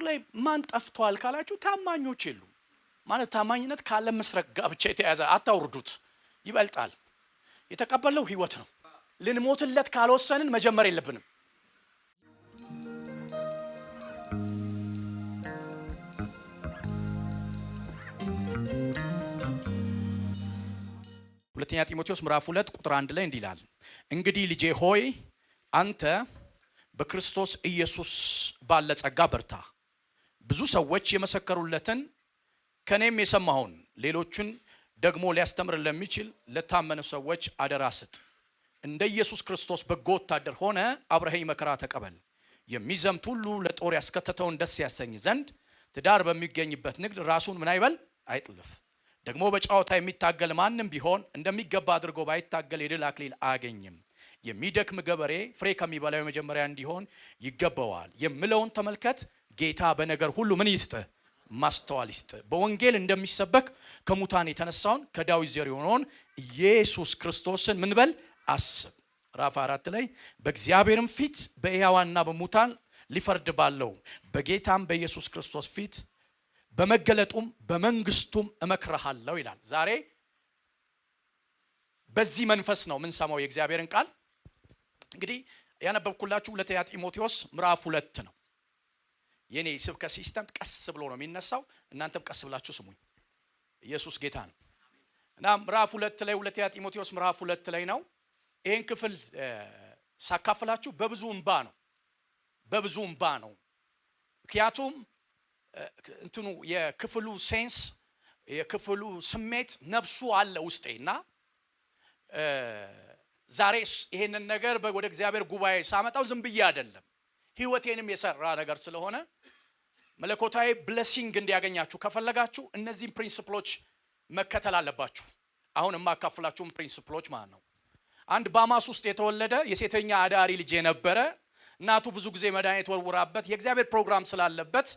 ላይ ማን ጠፍቷል ካላችሁ ታማኞች የሉ ማለት ታማኝነት ካለ መስረቅ ጋር ብቻ የተያዘ አታውርዱት ይበልጣል የተቀበለው ህይወት ነው ልንሞትለት ካልወሰንን መጀመር የለብንም ሁለተኛ ጢሞቴዎስ ምዕራፍ 2 ቁጥር 1 ላይ እንዲህ ይላል እንግዲህ ልጄ ሆይ አንተ በክርስቶስ ኢየሱስ ባለ ጸጋ በርታ ብዙ ሰዎች የመሰከሩለትን ከኔም የሰማውን ሌሎችን ደግሞ ሊያስተምር ለሚችል ለታመኑ ሰዎች አደራ ስጥ እንደ ኢየሱስ ክርስቶስ በጎ ወታደር ሆነ አብረኸኝ መከራ ተቀበል የሚዘምት ሁሉ ለጦር ያስከተተውን ደስ ያሰኝ ዘንድ ትዳር በሚገኝበት ንግድ ራሱን ምን አይበል አይጥልፍ ደግሞ በጫወታ የሚታገል ማንንም ቢሆን እንደሚገባ አድርጎ ባይታገል የድል አክሊል አያገኝም የሚደክም ገበሬ ፍሬ ከሚበላው መጀመሪያ እንዲሆን ይገባዋል የምለውን ተመልከት ጌታ በነገር ሁሉ ምን ይስጥ ማስተዋል ይስጥ በወንጌል እንደሚሰበክ ከሙታን የተነሳውን ከዳዊት ዘር የሆነውን ኢየሱስ ክርስቶስን ምን በል አስብ ራፍ 4 ላይ በእግዚአብሔርም ፊት በሕያዋንና በሙታን ሊፈርድ ባለው በጌታም በኢየሱስ ክርስቶስ ፊት በመገለጡም በመንግስቱም እመክርሃለሁ ይላል ዛሬ በዚህ መንፈስ ነው ምን ሰማው የእግዚአብሔርን ቃል እንግዲህ ያነበብኩላችሁ ሁለተኛ ጢሞቴዎስ ምዕራፍ 2 ነው የኔ ስብከት ሲስተም ቀስ ብሎ ነው የሚነሳው እናንተም ቀስ ብላችሁ ስሙኝ ኢየሱስ ጌታ ነው እና ምዕራፍ 2 ላይ ሁለተኛ ጢሞቴዎስ ምዕራፍ 2 ላይ ነው ይሄን ክፍል ሳካፍላችሁ በብዙ እንባ ነው ምክንያቱም እንትኑ የክፍሉ ሴንስ የክፍሉ ስሜት ነፍሱ አለ ውስጤና ዛሬ ይሄንን ነገር ወደ እግዚአብሔር ጉባኤ ሳመጣው ዝም ብዬ አይደለም ህይወቴንም የሰራ ነገር ስለሆነ መለኮታዊ ብሌሲንግ እንዲያገኛችሁ ከፈለጋችሁ እነዚህን ፕሪንሲፕሎች መከተል አለባችሁ አሁን የማካፍላችሁም ፕሪንሲፕሎች ማለት ነው አንድ ባማስ ውስጥ የተወለደ የሴተኛ አዳሪ ልጅ የነበረ እናቱ ብዙ ጊዜ መድኃኒት ወርውራበት የእግዚአብሔር ፕሮግራም ስላለበት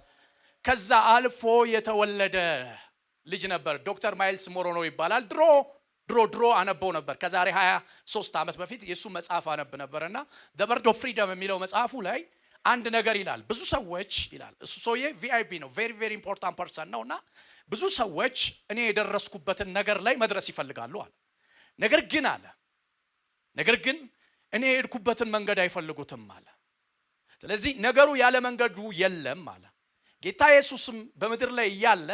ከዛ አልፎ የተወለደ ልጅ ነበር ዶክተር ማይልስ ሞሮኖ ይባላል ድሮ አነበው ነበር ከዛሬ 23 ዓመት በፊት የሱ መጽሐፍ አነብ ነበርና the bird of freedom የሚለው መጽሐፉ ላይ አንድ ነገር ይላል ብዙ ሰዎች ይላል እሱ ሰውዬ ቪአይፒ ነው very very important person ነውና ብዙ ሰዎች እኔ የደረስኩበትን ነገር ላይ መድረስ ይፈልጋሉ አለ ነገር ግን እኔ የሄድኩበትን መንገድ አይፈልጉትም አለ ስለዚህ ነገሩ ያለ መንገዱ የለም አለ ጌታ ኢየሱስም በመድር ላይ ያለ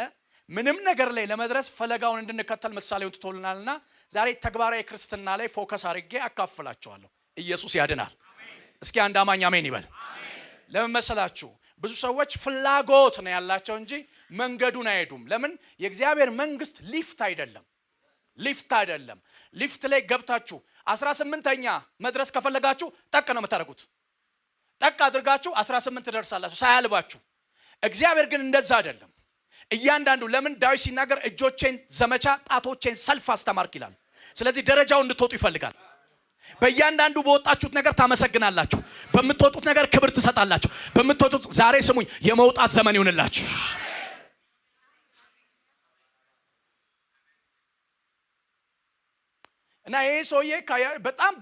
ምንም ነገር ላይ ለመድረስ ፈለጋውን እንድንከተል ምሳሌውን ተቶልናልና ዛሬ ተግባራዊ ክርስትና ላይ ፎከስ አድርጌ አካፍላችኋለሁ ኢየሱስ ያድናል እስኪ አንድ አማኝ አሜን ይበል ለምን መሰላችሁ ብዙ ሰዎች ፍላጎት ነው ያላቸው እንጂ መንገዱን አይሄዱም ለምን የእግዚአብሔር መንግስት ሊፍት አይደለም ሊፍት ላይ ገብታችሁ 18ኛ መድረስ ከፈለጋችሁ ጠቅ ነው የምታደርጉት ጠቅ አድርጋችሁ 18 ደርሳላችሁ ሳያልባችሁ እግዚአብሔር ግን እንደዛ አይደለም እያንዳንዱ ለምን ዳዊት ሲናገር እጆቼን ዘመቻ ጣቶቼን ሰልፍ አስተማርክ ይላል ስለዚህ ደረጃው እንድትወጡ ይፈልጋል በእያንዳንዱ በወጣችሁት ነገር ታመሰግናላችሁ በመትወጡት ነገር ክብር ትሰጣላችሁ በመትወጡት ዛሬ ስሙኝ የመውጣት ዘመን ይሁንላችሁ እና ይሄ ሰውዬ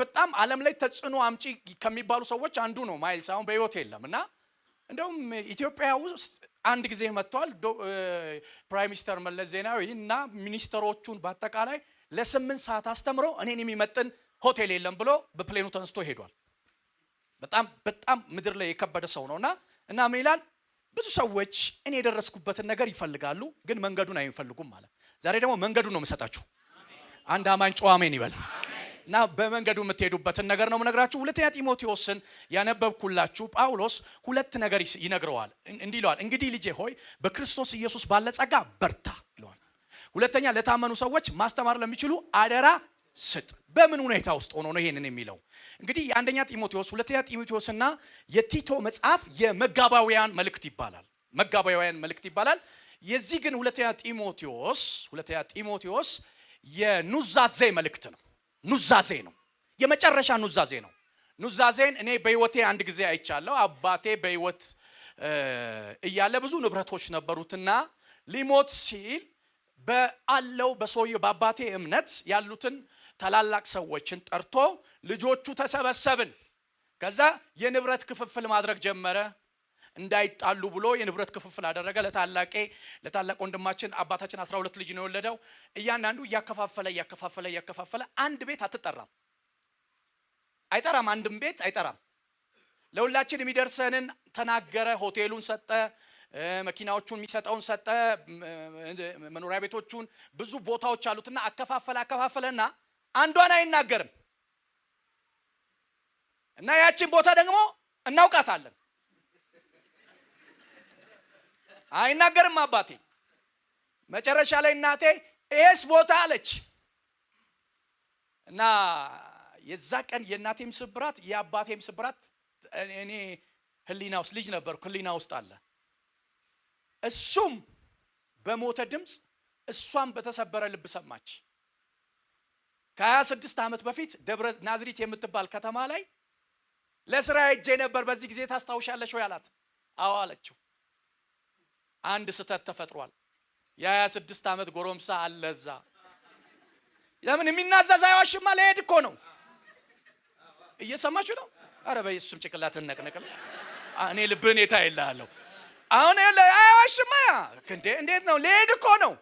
በጣም ዓለም ላይ ተጽዕኖ አምጪ ከሚባሉ ሰዎች አንዱ ነው ማይልስ አሁን በህይወት የለም እና እንደውም ኢትዮጵያ ውስጥ አንድ ጊዜ መጥቷል ፕራይም ሚኒስተር መለስ ዜናዊ እና ሚኒስተሮቹን በአጠቃላይ ለ8 ሰዓት አስተምረው እኔን የሚመጥን ሆቴል የለም ብሎ በፕሌኑ ተነስቶ ሄዷል በጣም ምድር ላይ የከበደ ሰው ነውና እና ምን ይላል ብዙ ሰዎች እኔ የደረስኩበትን ነገር ይፈልጋሉ ግን መንገዱን አይፈልጉም ማለት ዛሬ ደግሞ መንገዱን ነው የምሰጣችሁ አንድ አማኝ ጮህ አሜን ይበል እና በመንገዱ የምትሄዱበትን ነገር ነው የምነግራችሁ ሁለተኛ ጢሞቴዎስን ያነበብኩላችሁ ጳውሎስ ሁለት ነገር ይነግረዋል እንዲህ ይለዋል እንግዲህ ልጄ ሆይ በክርስቶስ ኢየሱስ ባለ ጸጋ በርታ ይለዋል ሁለተኛ ለታመኑ ሰዎች ማስተማር ለሚችሉ አደራ ስጥ በምን ሁኔታ ውስጥ ሆኖ ነው ይሄንን የሚለው እንግዲህ የአንደኛ ጢሞቴዎስ ሁለተኛ ጢሞቴዎስና የቲቶ መጽሐፍ የመጋባውያን መልእክት ይባላል የዚህ ግን ሁለተኛ ጢሞቴዎስ የኑዛዜ መልእክት ነው ኑዛዜ ነው የመጨረሻ ኑዛዜ ነው ኑዛዜን እኔ በህይወቴ አንድ ጊዜ አይቻለሁ አባቴ በህይወት እያለ ብዙ ንብረቶች ነበሩትና ሊሞት ሲል በአለው በሰውየው በአባቴ እምነት ያሉትን ታላላቅ ሰዎችን ጠርቶ ልጆቹ ተሰበሰብን ከዛ የንብረት ክፍፍል ማድረግ ጀመረ እንዳይጣሉ ብሎ የንብረት ክፍፍል አደረገ። ለታላቅ ወንድማችን አባታችን 12 ልጅ ነው የወለደው። እያንዳንዱ እያከፋፈለ አንድ ቤት አይጠራም፣ አንድም ቤት አይጠራም። ለሁላችን የሚደርሰንን ተናገረ። ሆቴሉን ሰጠ፣ መኪናዎቹን የሚሰጠውን ሰጠ፣ መኖሪያ ቤቶቹን፣ ብዙ ቦታዎች አሉትና አከፋፈለና አንዷን አይናገርም እና ያቺን ቦታ ደግሞ እናውቃታለን። አይናገርም አባቴ። መጨረሻ ላይ እናቴ ኤስ ቦታ አለች እና የዛ ቀን የእናቴም ስብራት የአባቴም ስብራት እኔ ህሊና ውስጥ ልጅ ነበርኩ፣ ህሊና ውስጥ አለ። እሱም በሞተ ድምፅ እሷም በተሰበረ ልብ ሰማች። ከ26 ዓመት በፊት ደብረ ናዝሪት የምትባል ከተማ ላይ ለስራ ሄጄ ነበር። በዚህ ጊዜ ታስታውሻለሽ ወይ አላት። አዎ አለችው። አንድ ስህተት ተፈጥሯል። የ26 ዓመት ጎረምሳ አለዛ። ለምን የሚናዘዝ አይዋሽማ? ለሄድ እኮ ነው። እየሰማችሁ ነው? አረ በኢየሱስም ጭቅላትን ነቅነቅል። እኔ ልብህን የታይልሃለሁ። አሁን አይዋሽማ። እንዴት ነው? ለሄድ እኮ ነው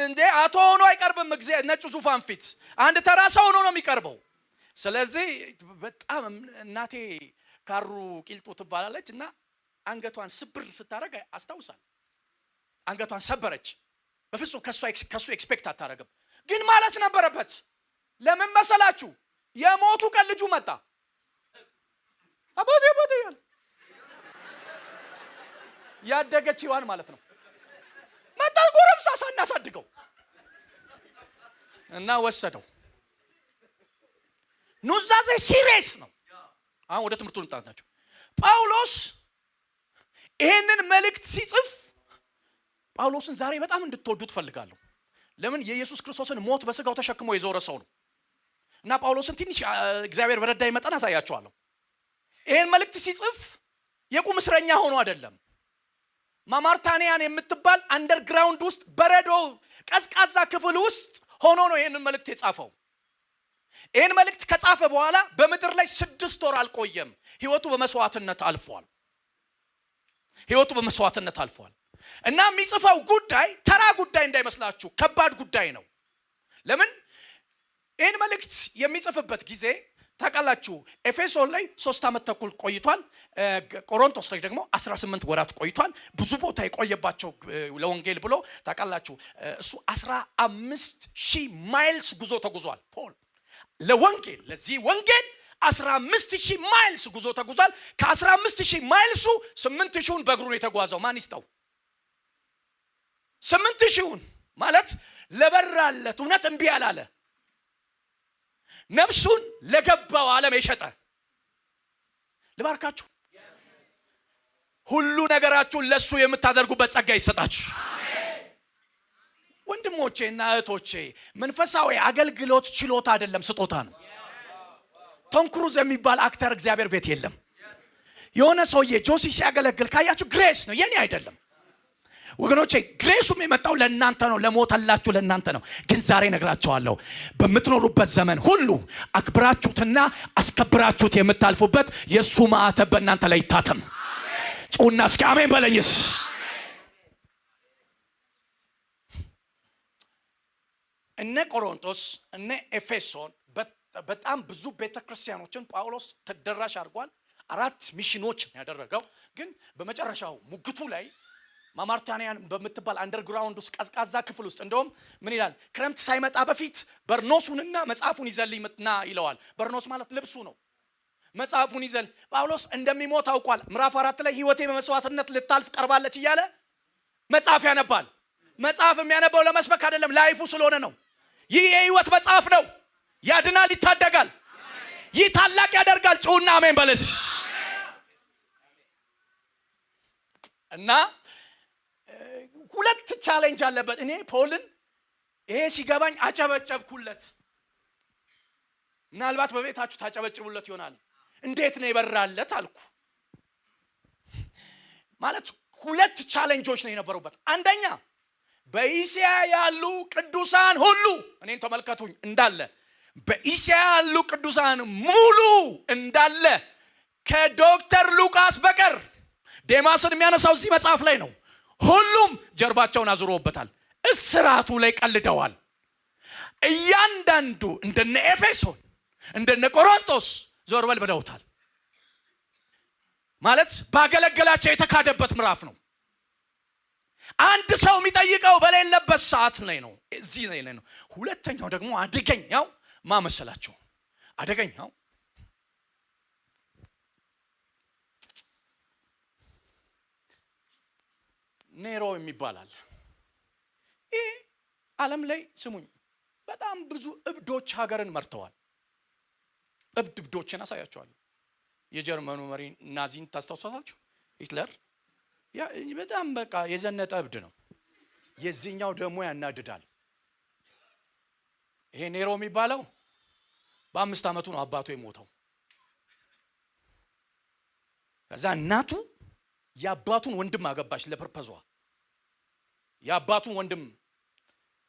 እንዴ። አቶ ሆኖ አይቀርብም። ነጩ ዙፋን ፊት አንድ ተራ ሰው ሆኖ ነው የሚቀርበው። ስለዚህ በጣም እናቴ ካሩ ቂልጡ ትባላለች እና አንገቷን ስብር ስታረግ አስታውሳል። አንገቷን ሰበረች። በፍጹም ከሱ ኤክስፔክት አታረግም፣ ግን ማለት ነበረበት። ለምን መሰላችሁ? የሞቱ ቀን ልጁ መጣ። አባቴ ያለ ያደገች ይዋን ማለት ነው። መጣ ጎረምሳ ሳናሳድገው እና ወሰደው። ኑዛዜ ሲሪየስ ነው። አሁን ወደ ትምህርቱ እንጣጣናችሁ። ጳውሎስ ይሄንን መልእክት ሲጽፍ ጳውሎስን ዛሬ በጣም እንድትወዱት ፈልጋለሁ። ለምን? የኢየሱስ ክርስቶስን ሞት በስጋው ተሸክሞ የዞረ ሰው ነው እና ጳውሎስን ትንሽ እግዚአብሔር በረዳይ መጠን አሳያችኋለሁ። ይሄን መልእክት ሲጽፍ የቁም እስረኛ ሆኖ አይደለም። ማማርታኒያን የምትባል አንደርግራውንድ ውስጥ በረዶ ቀዝቃዛ ክፍል ውስጥ ሆኖ ነው ይሄንን መልእክት የጻፈው። ይሄን መልእክት ከጻፈ በኋላ በምድር ላይ 6 ወር አልቆየም። ህይወቱ በመስዋዕትነት አልፏል። እና የሚጽፈው ጉዳይ ተራ ጉዳይ እንዳይመስላችሁ፣ ከባድ ጉዳይ ነው። ለምን? ይሄን መልእክት የሚጽፍበት ጊዜ ታውቃላችሁ። ኤፌሶን ላይ 3 ዓመት ተኩል ቆይቷል። ቆሮንቶስ ላይ ደግሞ 18 ወራት ቆይቷል። ብዙ ቦታ የቆየባቸው ለወንጌል ብሎ ታውቃላችሁ። እሱ 15,000 ማይልስ ጉዞ ተጉዟል ፖል ለወንጌል። ለዚህ ወንጌል 15,000 ማይልስ ጉዞ ተጉዟል። ከ15,000 ማይልሱ 8,000ን በእግሩ ነው የተጓዘው። ማን ይስጠው? 8,000ን ማለት ለበራለት እውነት እምቢ ያላለ ነፍሱን ለገባው ዓለም የሸጠ። ልባርካችሁ። ሁሉ ነገራችሁን ለሱ የምታደርጉበት ጸጋ ይሰጣችሁ። ወንድሞቼ እና እህቶቼ፣ መንፈሳዊ አገልግሎት ችሎታ አይደለም፣ ስጦታ ነው። ቶም ክሩዝ የሚባል አክተር እግዚአብሔር ቤት የለም። የሆነ ሰውዬ ጆሲ ሲያገለግል ካያችሁ ግሬስ ነው፣ የኔ አይደለም ወገኖቼ። ግሬሱም የመጣው ለእናንተ ነው፣ ለሞተላችሁ ለእናንተ ነው። ግን ዛሬ ነግራችኋለሁ፣ በምትኖሩበት ዘመን ሁሉ አክብራችሁትና አስከብራችሁት የምታልፉበት የእሱ ማዕተብ በእናንተ ላይ ይታተም። ጩና እስኪ አሜን በለኝስ። እነ ቆሮንቶስ እነ ኤፌሶን በጣም ብዙ ቤተክርስቲያኖችን ጳውሎስ ተደራሽ አድርጓል። 4 ሚሽኖች ያደረገው። ግን በመጨረሻው ሙግቱ ላይ ማማርታኒያን በምትባል አንደርግራውንድ ውስጥ ቀዝቃዛ ክፍል ውስጥ እንደውም ምን ይላል? ክረምት ሳይመጣ በፊት በርኖሱንና መጽሐፉን ይዘልኝና ይለዋል። በርኖስ ማለት ልብሱ ነው። መጽሐፉን ይዘል ጳውሎስ እንደሚሞት አውቋል። ምዕራፍ 4 ላይ ህይወቴ በመስዋዕትነት ልታልፍ ቀርባለች እያለ መጽሐፍ ያነባል። መጽሐፍ የሚያነባው ለመስበክ አይደለም፣ ላይፉ ስለሆነ ነው። ይህ የህይወት መጽሐፍ ነው። ያድናል፣ ይታደጋል፣ ይህ ታላቅ ያደርጋል። ጩና አሜን በለስ። እና 2 ቻሌንጅ አለበት። እኔ ፖልን ይሄ ሲገባኝ አጨበጨብኩለት። ምናልባት በቤታችሁ ታጨበጭቡለት ይሆናል። እንዴት ነው ይበራለት አልኩ። ማለት 2 ቻሌንጆች ነው የነበሩበት። አንደኛ በኢሲያ ያሉ ቅዱሳን ሁሉ እኔን ተመልከቱኝ እንዳለ በኢሲያ ያሉ ቅዱሳን ሙሉ እንዳለ ከዶክተር ሉቃስ በቀር ዴማስን የሚያነሳው እዚህ መጽሐፍ ላይ ነው። ሁሉም ጀርባቸውን አዙረውበታል። እስራቱ ላይ ቀልደዋል። እያንዳንዱ እንደነ ኤፌሶን እንደነ ቆሮንቶስ ዞር በል ብለውታል። ማለት ባገለገላቸው የተካደበት ምዕራፍ ነው። አንድ ሰው የሚጠይቀው በሌለበት ሰዓት ላይ ነው፣ እዚህ ላይ ነው። ሁለተኛው ደግሞ አደገኛው ማመሰላቸው አደገኛው ኔሮ የሚባላል። ይህ ዓለም ላይ ስሙኝ በጣም ብዙ እብዶች ሀገርን መርተዋል። እብዶችን አሳያቸዋለሁ። የጀርመኑ መሪ ናዚን ታስታውሳላችሁ? ሂትለር ያ በጣም በቃ የዘነጠ እብድ ነው። የዚህኛው ደግሞ ያናድዳል። ይሄ ኔሮ የሚባለው በ5 ዓመቱ ነው አባቱ የሞተው። ከዛ እናቱ የአባቱን ወንድም አገባች ለፐርፐዟ። የአባቱን ወንድም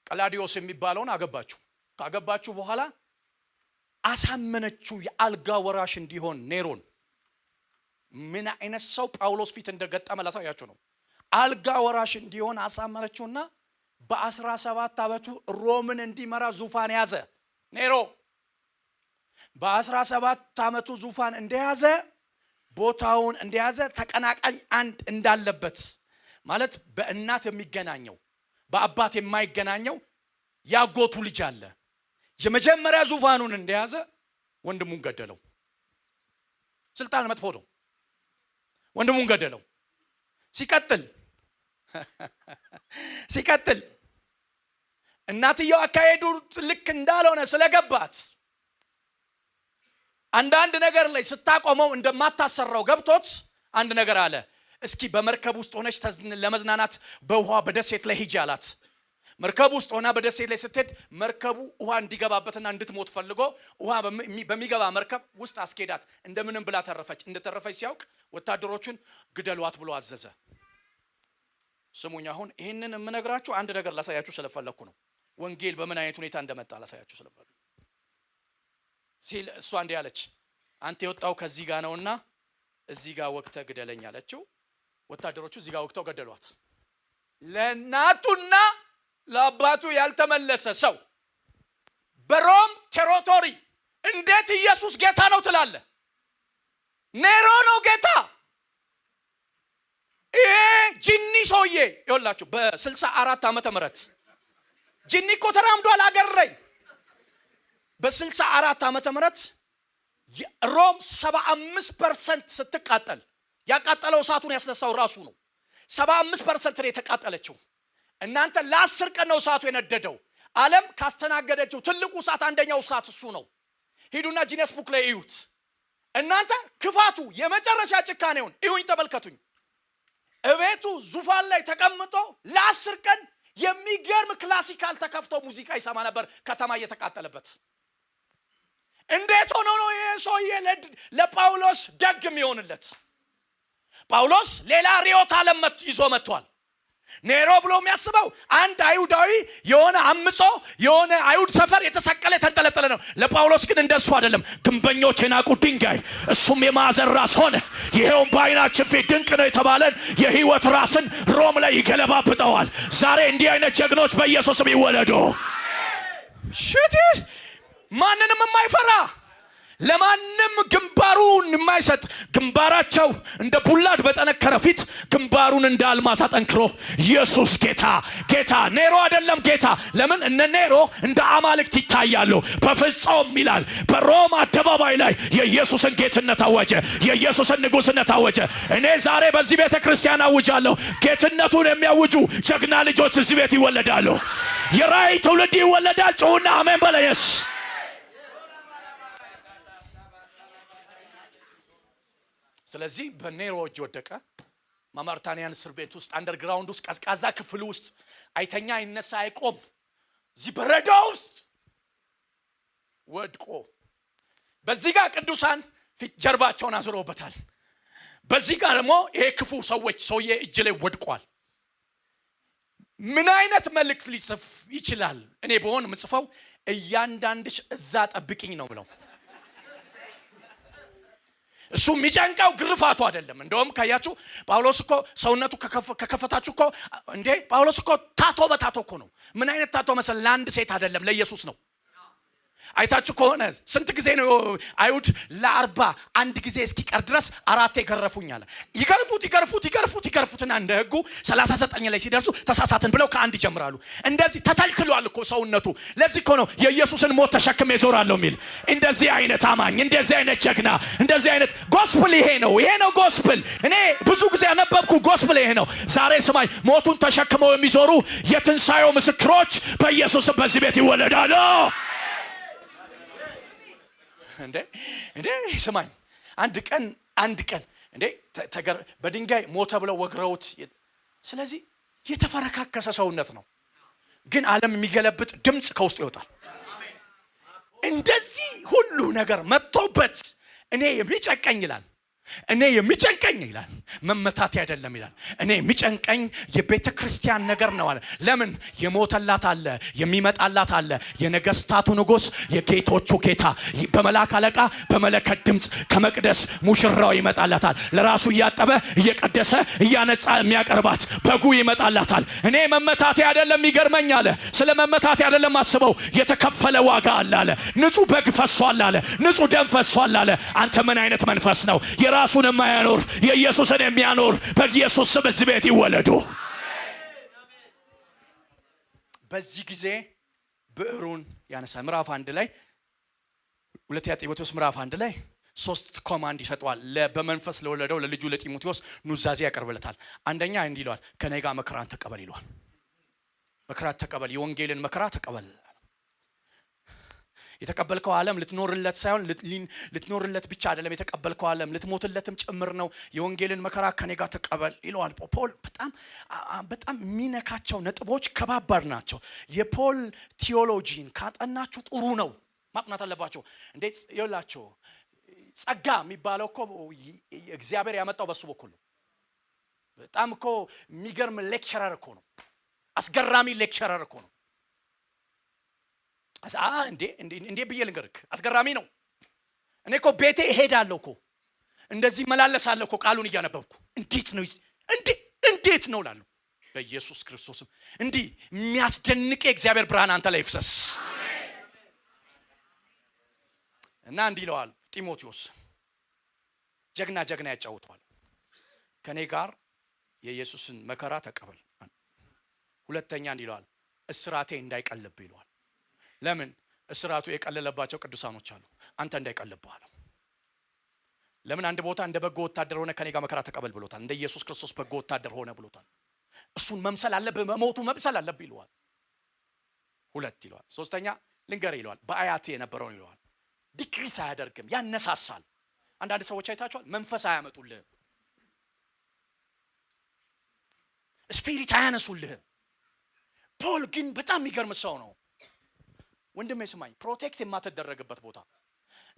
ቀላዲዮስ የሚባለውን አገባችሁ። ካገባችሁ በኋላ አሳመነችው የአልጋ ወራሽ እንዲሆን ኔሮን። ምን አይነት ሰው ጳውሎስ ፊት እንደገጠመ ላሳያችሁ ነው። አልጋ ወራሽ እንዲሆን አሳመነችውና በ17 ዓመቱ ሮምን እንዲመራ ዙፋን ያዘ። ኔሮ በ17 ዓመቱ ዙፋን እንደያዘ ቦታውን እንደያዘ ተቀናቃኝ አንድ እንዳለበት ማለት በእናት የሚገናኘው በአባት የማይገናኘው ያጎቱ ልጅ አለ። የመጀመሪያ ዙፋኑን እንደያዘ ወንድሙን ገደለው። ስልጣን መጥፎ ነው። ወንድሙን ገደለው። ሲቀጥል እናትየው አካሄዱ ልክ እንዳልሆነ ስለገባት አንዳንድ ነገር ላይ ስታቆመው እንደማታሰራው ገብቶት አንድ ነገር አለ። እስኪ በመርከብ ውስጥ ሆነች ለመዝናናት በውሃ በደሴት ላይ ሂጂ አላት። መርከብ ውስጥ ሆና በደሴት ላይ ስትሄድ መርከቡ ውሃ እንዲገባበትና እንድትሞት ፈልጎ ውሃ በሚገባ መርከብ ውስጥ አስኬዳት። እንደምንም ብላ ተረፈች። እንደተረፈች ሲያውቅ ወታደሮቹን ግደሏት ብሎ አዘዘ። ስሙኝ፣ አሁን ይህንን የምነግራችሁ አንድ ነገር ላሳያችሁ ስለፈለኩ ነው። ወንጌል በምን አይነት ሁኔታ እንደመጣ ላሳያችሁ ስለፈለኩ ሲል እሷ እንዲህ አለች፣ አንተ የወጣው ከዚህ ጋር ነውና እዚህ ጋር ወቅተህ ግደለኝ አለችው። ወታደሮቹ እዚህ ጋር ወቅተው ገደሏት። ለእናቱና ለአባቱ ያልተመለሰ ሰው በሮም ቴሪቶሪ እንዴት ኢየሱስ ጌታ ነው ትላለ? ኔሮ ነው ጌታ። ይሄ ጂኒ ሰውዬ ይኸውላችሁ በ64 ዓመተ ምህረት ጂኒ እኮ ተራምዷል አገረኝ። በ64 ዓመተ ምህረት ሮም 75% ስትቃጠል ያቃጠለው እሳቱን ያስነሳው ራሱ ነው። 75% ነው የተቃጠለችው። እናንተ ለ10 ቀን ነው እሳቱ የነደደው። ዓለም ካስተናገደችው ትልቁ እሳት አንደኛው እሳት እሱ ነው። ሂዱና ጂነስ ቡክ ላይ እዩት። እናንተ ክፋቱ የመጨረሻ ጭካኔውን እዩኝ፣ ተመልከቱኝ። እቤቱ ዙፋን ላይ ተቀምጦ ለ10 ቀን የሚገርም ክላሲካል ተከፍቶ ሙዚቃ ይሰማ ነበር፣ ከተማ እየተቃጠለበት። እንዴት ሆኖ ነው ይሄ ሰውዬ ለጳውሎስ ደግ የሚሆንለት? ጳውሎስ ሌላ ሪዮት ዓለም ይዞ መጥቷል። ኔሮ ብሎ የሚያስበው አንድ አይሁዳዊ የሆነ አምጾ የሆነ አይሁድ ሰፈር የተሰቀለ የተንጠለጠለ ነው። ለጳውሎስ ግን እንደሱ አይደለም። ግንበኞች የናቁት ድንጋይ እሱም የማዕዘን ራስ ሆነ። ይሄውም በዓይናችን ፊት ድንቅ ነው የተባለን የሕይወት ራስን ሮም ላይ ይገለባብጠዋል። ዛሬ እንዲህ አይነት ጀግኖች በኢየሱስም ይወለዱ። ሽቲ ማንንም የማይፈራ ለማንም ግንባሩን የማይሰጥ ግንባራቸው እንደ ቡላድ በጠነከረ ፊት ግንባሩን እንደ አልማዝ አጠንክሮ ኢየሱስ ጌታ ጌታ። ኔሮ አይደለም ጌታ። ለምን እነ ኔሮ እንደ አማልክት ይታያሉ? በፍጹም ይላል። በሮም አደባባይ ላይ የኢየሱስን ጌትነት አወጀ፣ የኢየሱስን ንጉስነት አወጀ። እኔ ዛሬ በዚህ ቤተ ክርስቲያን አውጃለሁ፣ ጌትነቱን የሚያውጁ ጀግና ልጆች እዚህ ቤት ይወለዳሉ። የራእይ ትውልድ ይወለዳል። ጩሁና አሜን በለየስ። ስለዚህ በኔሮ እጅ ወደቀ። ማማርታኒያን እስር ቤት ውስጥ አንደርግራውንድ ውስጥ ቀዝቃዛ ክፍል ውስጥ አይተኛ አይነሳ አይቆም እዚህ በረዶ ውስጥ ወድቆ፣ በዚህ ጋር ቅዱሳን ፊት ጀርባቸውን አዝረውበታል። በዚህ ጋር ደግሞ ይሄ ክፉ ሰውዬ እጅ ላይ ወድቋል። ምን አይነት መልእክት ሊጽፍ ይችላል? እኔ በሆን ምጽፈው እያንዳንድሽ እዛ ጠብቂኝ ነው ብለው እሱ የሚጨንቀው ግርፋቱ አይደለም። እንደውም ካያችሁ ጳውሎስ እኮ ሰውነቱ ከከፈታችሁ እኮ እንዴ ጳውሎስ እኮ ታቶ በታቶ እኮ ነው። ምን አይነት ታቶ መሰል? ለአንድ ሴት አይደለም ለኢየሱስ ነው። አይታችሁ ከሆነ ስንት ጊዜ ነው አይሁድ ለ40 አንድ ጊዜ እስኪቀር ድረስ 4 ይገርፉኛል። ይገርፉትና እንደ ህጉ 39 ላይ ሲደርሱ ተሳሳትን ብለው ከአንድ ይጀምራሉ። እንደዚህ ተተልክሏል እኮ ሰውነቱ። ለዚህ እኮ ነው የኢየሱስን ሞት ተሸክሜ ዞራለሁ የሚል። እንደዚህ አይነት አማኝ፣ እንደዚህ አይነት ጀግና፣ እንደዚህ አይነት ጎስፕል ይሄ ነው ጎስፕል። እኔ ብዙ ጊዜ ያነበብኩ ጎስፕል ይሄ ነው። ዛሬ ስማኝ፣ ሞቱን ተሸክመው የሚዞሩ የትንሳኤው ምስክሮች በኢየሱስ በዚህ ቤት ይወለዳሉ። እንዴ ስማኝ፣ አንድ ቀን እንዴ በድንጋይ ሞተ ብለው ወግረውት። ስለዚህ የተፈረካከሰ ሰውነት ነው፣ ግን ዓለም የሚገለብጥ ድምጽ ከውስጥ ይወጣል። እንደዚህ ሁሉ ነገር መጥቶበት እኔ የሚጨንቀኝ ይላል መመታት አይደለም ይላል። እኔ የሚጨንቀኝ የቤተ ክርስቲያን ነገር ነው አለ። ለምን? የሞተላት አለ፣ የሚመጣላት አለ፣ የነገስታቱ ንጉስ፣ የጌቶቹ ጌታ በመላክ አለቃ በመለከት ድምጽ ከመቅደስ ሙሽራው ይመጣላታል። ለራሱ እያጠበ እየቀደሰ እያነጻ የሚያቀርባት በጉ ይመጣላታል። እኔ መመታቴ አይደለም ይገርመኝ አለ። ስለ መመታቴ አይደለም አስበው፣ የተከፈለ ዋጋ አለ። ንጹህ በግ ፈሷል አለ፣ ንጹህ ደም ፈሷል አለ። አንተ ምን አይነት መንፈስ ነው? ራሱን የማያኖር የኢየሱስን የሚያኖር በኢየሱስ ስም እዚህ ቤት ይወለዱ። በዚህ ጊዜ ብዕሩን ያነሳ። ምዕራፍ 1 ላይ ሁለተኛ ጢሞቴዎስ ምዕራፍ 1 ላይ 3 ኮማንድ ይሰጠዋል። በመንፈስ ለወለደው ለልጁ ለጢሞቴዎስ ኑዛዜ ያቀርብለታል። አንደኛ እንዲህ ይለዋል፣ ከኔ ጋር መከራን ተቀበል ይለዋል። መከራ ተቀበል፣ የወንጌልን መከራ ተቀበል። የተቀበልከው ዓለም ልትኖርለት ሳይሆን ልትኖርለት ብቻ አይደለም የተቀበልከው ዓለም ልትሞትለትም ጭምር ነው። የወንጌልን መከራ ከኔ ጋር ተቀበል ይለዋል ፖል። በጣም የሚነካቸው ነጥቦች ከባባድ ናቸው። የፖል ቲዮሎጂን ካጠናችሁ ጥሩ ነው፣ ማጥናት አለባቸው። እንዴት ይላችሁ? ጸጋ የሚባለው እኮ እግዚአብሔር ያመጣው በሱ በኩል ነው። በጣም እኮ የሚገርም ሌክቸረር እኮ ነው። አስገራሚ ሌክቸረር እኮ ነው። እንዴ ብዬ ልንገርክ፣ አስገራሚ ነው። እኔ እኮ ቤቴ እሄዳለሁ እኮ እንደዚህ መላለሳለሁ እኮ ቃሉን እያነበብኩ እንዴት ነው ላለሁ በኢየሱስ ክርስቶስም እንዲህ የሚያስደንቅ የእግዚአብሔር ብርሃን አንተ ላይ ይፍሰስ እና እንዲህ ይለዋል ጢሞቴዎስ። ጀግና ያጫውተዋል። ከኔ ጋር የኢየሱስን መከራ ተቀበል። ሁለተኛ እንዲህ ይለዋል፣ እስራቴ እንዳይቀልብ ይለዋል። ለምን? እስራቱ የቀለለባቸው ቅዱሳኖች አሉ። አንተ እንዳይቀልብህ አለው። ለምን? አንድ ቦታ እንደ በጎ ወታደር ሆነ ከኔ ጋር መከራ ተቀበል ብሎታል። እንደ ኢየሱስ ክርስቶስ በጎ ወታደር ሆነ ብሎታል። እሱን መምሰል አለብህ፣ በሞቱ መምሰል አለብህ ይለዋል። ሁለት ይለዋል። ሶስተኛ ልንገርህ ይለዋል፣ በአያቴ የነበረውን ይለዋል። ዲክሪስ አያደርግም፣ ያነሳሳል። አንዳንድ ሰዎች አይታችኋል፣ መንፈስ አያመጡልህም፣ ስፒሪት አያነሱልህም። ፖል ግን በጣም የሚገርም ሰው ነው። ወንድሜ ስማኝ፣ ፕሮቴክት የማትደረግበት ቦታ፣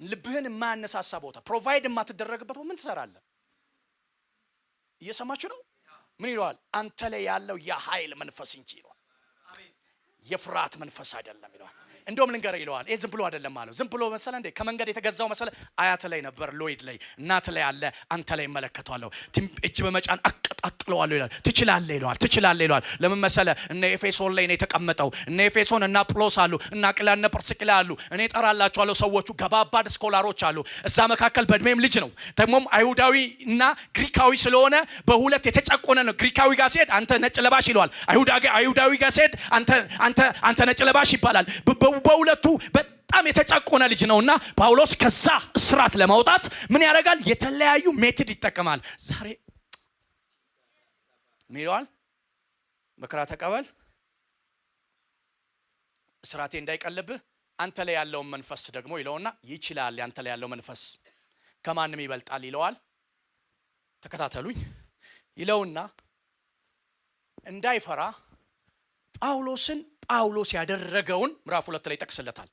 ልብህን የማያነሳሳ ቦታ፣ ፕሮቫይድ የማትደረግበት ቦታ ምን ትሰራለህ? እየሰማችሁ ነው? ምን ይለዋል? አንተ ላይ ያለው የኃይል መንፈስ እንጂ ይለዋል፣ የፍርሃት መንፈስ አይደለም ይለዋል። እንደውም ልንገርህ ይለዋል፣ ዝም ብሎ አይደለም አለው። ዝም ብሎ መሰለ እንዴ? ከመንገድ የተገዛው መሰለ? አያት ላይ ነበር፣ ሎይድ ላይ፣ እናት ላይ አለ፣ አንተ ላይ እመለከተዋለሁ፣ እጅ በመጫን አቀጣጥለዋለሁ ይላል። ትችላለህ ይለዋል። ለምን መሰለ? እነ ኤፌሶን ላይ ነው የተቀመጠው። እነ ኤፌሶን እና ጵሎስ አሉ፣ እና አቅልያ እና ጵርስቅላ አሉ። እኔ እጠራላችኋለሁ። ሰዎቹ ገባባድ ስኮላሮች አሉ። እዛ መካከል በእድሜም ልጅ ነው፣ ደግሞም አይሁዳዊ እና ግሪካዊ ስለሆነ በሁለት የተጨቆነ ነው። ግሪካዊ ጋር ሲሄድ አንተ ነጭ ለባሽ ይለዋል። አይሁዳዊ ጋር ሲሄድ አንተ ነጭ ለባሽ ይባላል። በሁለቱ በጣም የተጨቆነ ልጅ ነውና ጳውሎስ ከዛ እስራት ለማውጣት ምን ያደርጋል? የተለያዩ ሜትድ ይጠቀማል። ዛሬ ምን ይለዋል? መከራ ተቀበል፣ እስራቴ እንዳይቀልብህ፣ አንተ ላይ ያለውን መንፈስ ደግሞ ይለውና ይችላል። አንተ ላይ ያለው መንፈስ ከማንም ይበልጣል ይለዋል። ተከታተሉኝ ይለውና እንዳይፈራ ጳውሎስ ያደረገውን ምዕራፍ 2 ላይ ጠቅስለታል።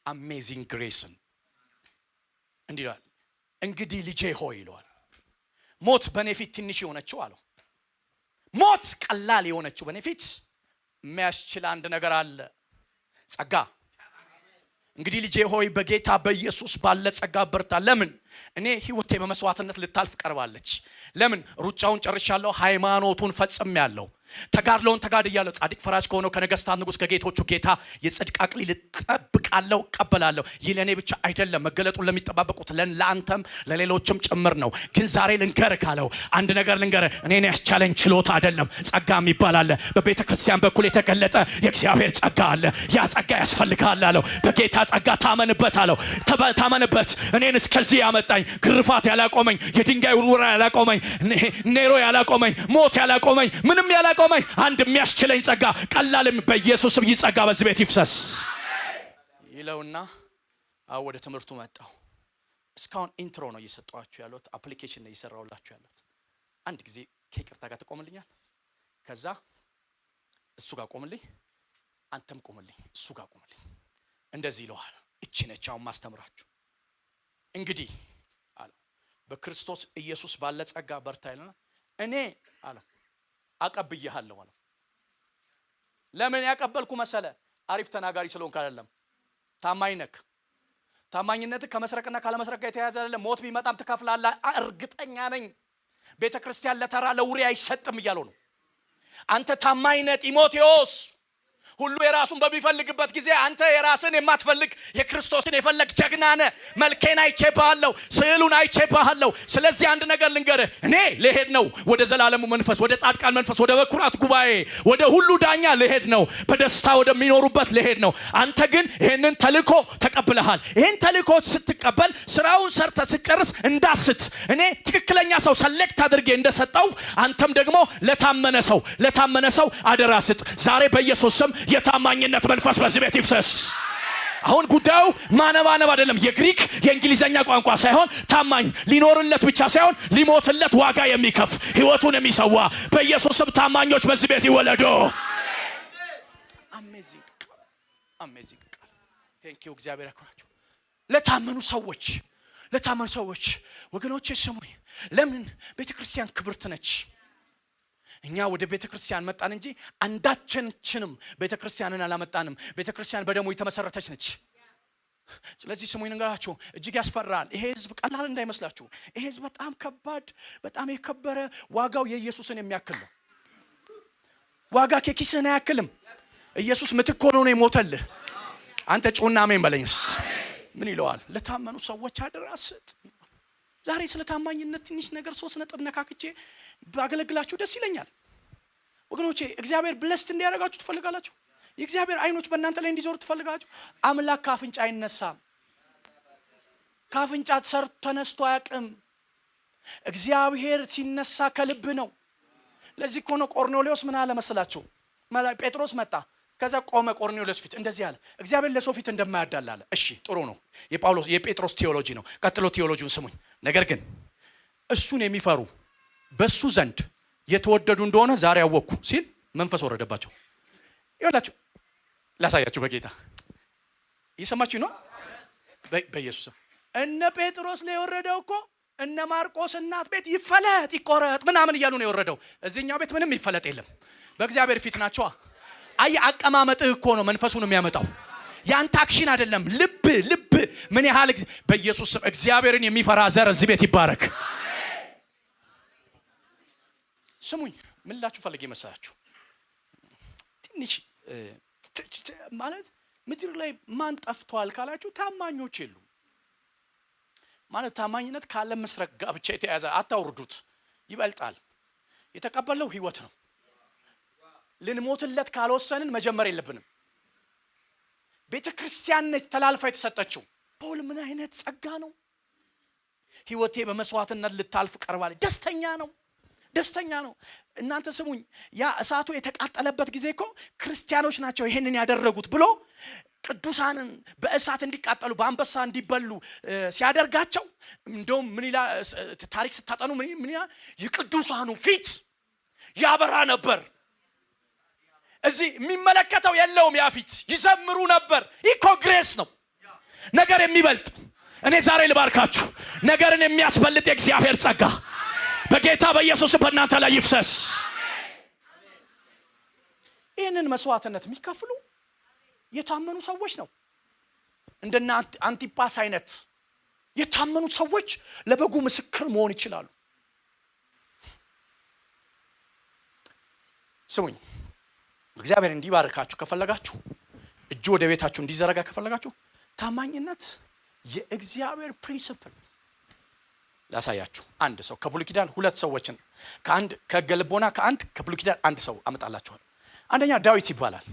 አሜዚንግ ግሬስን እንዲህ ይላል፣ እንግዲህ ልጄ ሆይ ይለዋል፣ ሞት በኔ ፊት ትንሽ የሆነችው አለው፣ ሞት ቀላል የሆነችው በኔ ፊት የሚያስችል አንድ ነገር አለ፣ ጸጋ። እንግዲህ ልጄ ሆይ በጌታ በኢየሱስ ባለ ጸጋ በርታ። ለምን? እኔ ህይወቴ በመስዋዕትነት ልታልፍ ቀርባለች። ለምን? ሩጫውን ጨርሻለሁ፣ ሃይማኖቱን ፈጽሜያለሁ፣ ተጋድሎውን ተጋድያለሁ። ጻድቅ ፈራጅ ከሆነው ከነገስታት ንጉስ ከጌቶቹ ጌታ የጽድቅ አክሊል እጠብቃለሁ፣ እቀበላለሁ። ይህ ለእኔ ብቻ አይደለም፣ መገለጡን ለሚጠባበቁት ለአንተም ለሌሎችም ጭምር ነው። ግን ዛሬ ልንገርህ ካለው አንድ ነገር ልንገርህ። እኔን ያስቻለኝ ችሎታ አይደለም፣ ጸጋ የሚባል አለ። በቤተ ክርስቲያን በኩል የተገለጠ የእግዚአብሔር ጸጋ አለ። ያ ጸጋ ያስፈልግሃል አለው። በጌታ ጸጋ ታመንበት አለው። ታመንበት። እኔን እስከዚህ ያመጣኝ ግርፋት ያላቆመኝ፣ የድንጋይ ውርወራ ያላቆመኝ፣ ኔሮ ያላቆመኝ፣ ሞት ያላቆመኝ፣ ምንም ያላቆመኝ አንድ የሚያስችለኝ ጸጋ ቀላልም በኢየሱስ ስም ይጸጋ በዚህ ቤት ይፍሰስ ይለውና ወደ ትምህርቱ መጣው። እስካሁን ኢንትሮ ነው እየሰጠኋችሁ ያለሁት፣ አፕሊኬሽን ነው እየሰራሁላችሁ ያለሁት። አንድ ጊዜ ከይቅርታ ጋር ተቆምልኛል። ከዛ እሱ ጋር ቆምልኝ፣ አንተም ቆምልኝ፣ እሱ ጋር ቆምልኝ። እንደዚህ ይለዋል። እቺ ነች አሁን ማስተምራችሁ። እንግዲህ አለው በክርስቶስ ኢየሱስ ባለ ጸጋ በርታ ይለና እኔ አለው አቀብዬሃለሁ አለው። ለምን ያቀበልኩ መሰለ? አሪፍ ተናጋሪ ስለሆንክ አይደለም፣ ታማኝ ነክ። ታማኝነት ከመስረቅና ካለመስረቅ ጋር የተያያዘ አይደለም። ሞት ቢመጣም ትከፍላለህ፣ እርግጠኛ ነኝ። ቤተ ክርስቲያን ለተራ ለውሬ አይሰጥም እያለው ነው። አንተ ታማኝ ነህ ጢሞቴዎስ። ሁሉ የራሱን በሚፈልግበት ጊዜ አንተ የራስን የማትፈልግ የክርስቶስን የፈለግ ጀግና ነህ። መልኬን አይቼብሃለሁ፣ ስዕሉን አይቼብሃለሁ። ስለዚህ አንድ ነገር ልንገርህ፣ እኔ ልሄድ ነው ወደ ዘላለሙ መንፈስ፣ ወደ ጻድቃን መንፈስ፣ ወደ በኩራት ጉባኤ፣ ወደ ሁሉ ዳኛ ልሄድ ነው፣ በደስታ ወደሚኖሩበት ልሄድ ነው። አንተ ግን ይሄንን ተልእኮ ተቀብለሃል። ይሄን ተልእኮ ስትቀበል ስራውን ሰርተ ስትጨርስ እንዳስት እኔ ትክክለኛ ሰው ሰሌክት አድርጌ እንደሰጠው አንተም ደግሞ ለታመነ ሰው አደራ ስጥ። ዛሬ በኢየሱስ ስም የታማኝነት መንፈስ በዚህ ቤት ይፍሰስ። አሁን ጉዳዩ ማነባነብ አይደለም። የግሪክ የእንግሊዘኛ ቋንቋ ሳይሆን ታማኝ ሊኖርለት ብቻ ሳይሆን ሊሞትለት ዋጋ የሚከፍ ህይወቱን የሚሰዋ በኢየሱስ ስም ታማኞች በዚህ ቤት ይወለዱ። አሜዚንግ ቃል። ቴንክ ዩ እግዚአብሔር ያክብራችሁ። ለታመኑ ሰዎች ወገኖቼ ስሙኝ። ለምን ቤተክርስቲያን ክብርት ነች። እኛ ወደ ቤተክርስቲያን መጣን እንጂ አንዳችንም ቤተክርስቲያንን አላመጣንም። ቤተክርስቲያን በደሙ የተመሰረተች ነች። ስለዚህ ስሙኝ ነገራችሁ እጅግ ያስፈራል። ይሄ ህዝብ ቀላል እንዳይመስላችሁ። ይሄ ህዝብ በጣም ከባድ፣ በጣም የከበረ ዋጋው የኢየሱስን የሚያክል ነው። ዋጋ ከኪስህን አያክልም። ኢየሱስ ምትክ ሆኖ ነው የሞተልህ። አንተ ጩና አሜን በለኝስ። ምን ይለዋል? ለታመኑ ሰዎች አደራ ስጥ። ዛሬ ስለ ታማኝነት ትንሽ ነገር 3 ነጥብ ነካክቼ ባገለግላችሁ ደስ ይለኛል። ወገኖቼ እግዚአብሔር ብለስት እንዲያደርጋችሁ ትፈልጋላችሁ? የእግዚአብሔር አይኖች በእናንተ ላይ እንዲዞሩ ትፈልጋላችሁ? አምላክ ካፍንጫ አይነሳም። ካፍንጫ ተነስቶ አያውቅም። እግዚአብሔር ሲነሳ ከልብ ነው። ለዚህ እኮ ነው ቆርኔሌዎስ ምን አለ መሰላችሁ? ጴጥሮስ መጣ፣ ከዛ ቆመ ቆርኔሌዎስ ፊት እንደዚህ አለ፣ እግዚአብሔር ለሰው ፊት እንደማያዳላ አለ። እሺ ጥሩ ነው፣ የጴጥሮስ ቴዎሎጂ ነው። ቀጥሎ ቴዎሎጂውን ስሙኝ። ነገር ግን እሱን የሚፈሩ በሱ ዘንድ የተወደዱ እንደሆነ ዛሬ አወቅኩ ሲል መንፈስ ወረደባቸው። ይኸውላችሁ ላሳያችሁ በጌታ እየሰማችሁ ነው። በኢየሱስ እነ ጴጥሮስ ላይ የወረደው እኮ እነ ማርቆስ እናት ቤት ይፈለጥ ይቆረጥ ምናምን እያሉ ነው የወረደው። እዚህኛው ቤት ምንም ይፈለጥ የለም። በእግዚአብሔር ፊት ናቸው። አይ አቀማመጥህ እኮ ነው መንፈሱን የሚያመጣው። ያንተ አክሽን አይደለም። ልብ ምን ያህል በኢየሱስ ስም እግዚአብሔርን የሚፈራ ዘር እዚህ ቤት ይባረክ። ስሙኝ ምን ላችሁ ፈልጌ መሰላችሁ? ትንሽ ማለት ምድር ላይ ማን ጠፍቷል ካላችሁ ታማኞች የሉም። ማለት ታማኝነት ካለ መስረቅ ጋር ብቻ የተያዘ አታውርዱት፣ ይበልጣል። የተቀበለው ህይወት ነው። ልንሞትለት ካልወሰንን መጀመር የለብንም። ቤተክርስቲያን ነች ተላልፋ የተሰጠችው። ፖል ምን አይነት ጸጋ ነው! ህይወቴ በመስዋዕትነት ልታልፍ ቀርባለች። ደስተኛ ነው። እናንተ ስሙኝ፣ ያ እሳቱ የተቃጠለበት ጊዜ እኮ ክርስቲያኖች ናቸው ይሄንን ያደረጉት ብሎ ቅዱሳንን በእሳት እንዲቃጠሉ በአንበሳ እንዲበሉ ሲያደርጋቸው እንደውም ምን ይላል ታሪክ ስታጠኑ ምን ይላል? የቅዱሳኑ ፊት ያበራ ነበር። እዚህ የሚመለከተው የለውም። ያ ፊት ይዘምሩ ነበር። ይኮ ግሬስ ነው፣ ነገር የሚበልጥ። እኔ ዛሬ ልባርካችሁ፣ ነገርን የሚያስበልጥ የእግዚአብሔር ጸጋ በጌታ በኢየሱስ በእናንተ ላይ ይፍሰስ። ይህንን መስዋዕትነት የሚከፍሉ የታመኑ ሰዎች ነው። እንደና አንቲጳስ አይነት የታመኑ ሰዎች ለበጉ ምስክር መሆን ይችላሉ። ስሙኝ፣ እግዚአብሔር እንዲባርካችሁ ከፈለጋችሁ፣ እጁ ወደ ቤታችሁ እንዲዘረጋ ከፈለጋችሁ፣ ታማኝነት የእግዚአብሔር ፕሪንሲፕል ላሳያችሁ። አንድ ሰው ከብሉይ ኪዳን ሁለት ሰዎችን ከገልቦና ከብሉይ ኪዳን አንድ ሰው አመጣላችኋል። አንደኛ ዳዊት ይባላል።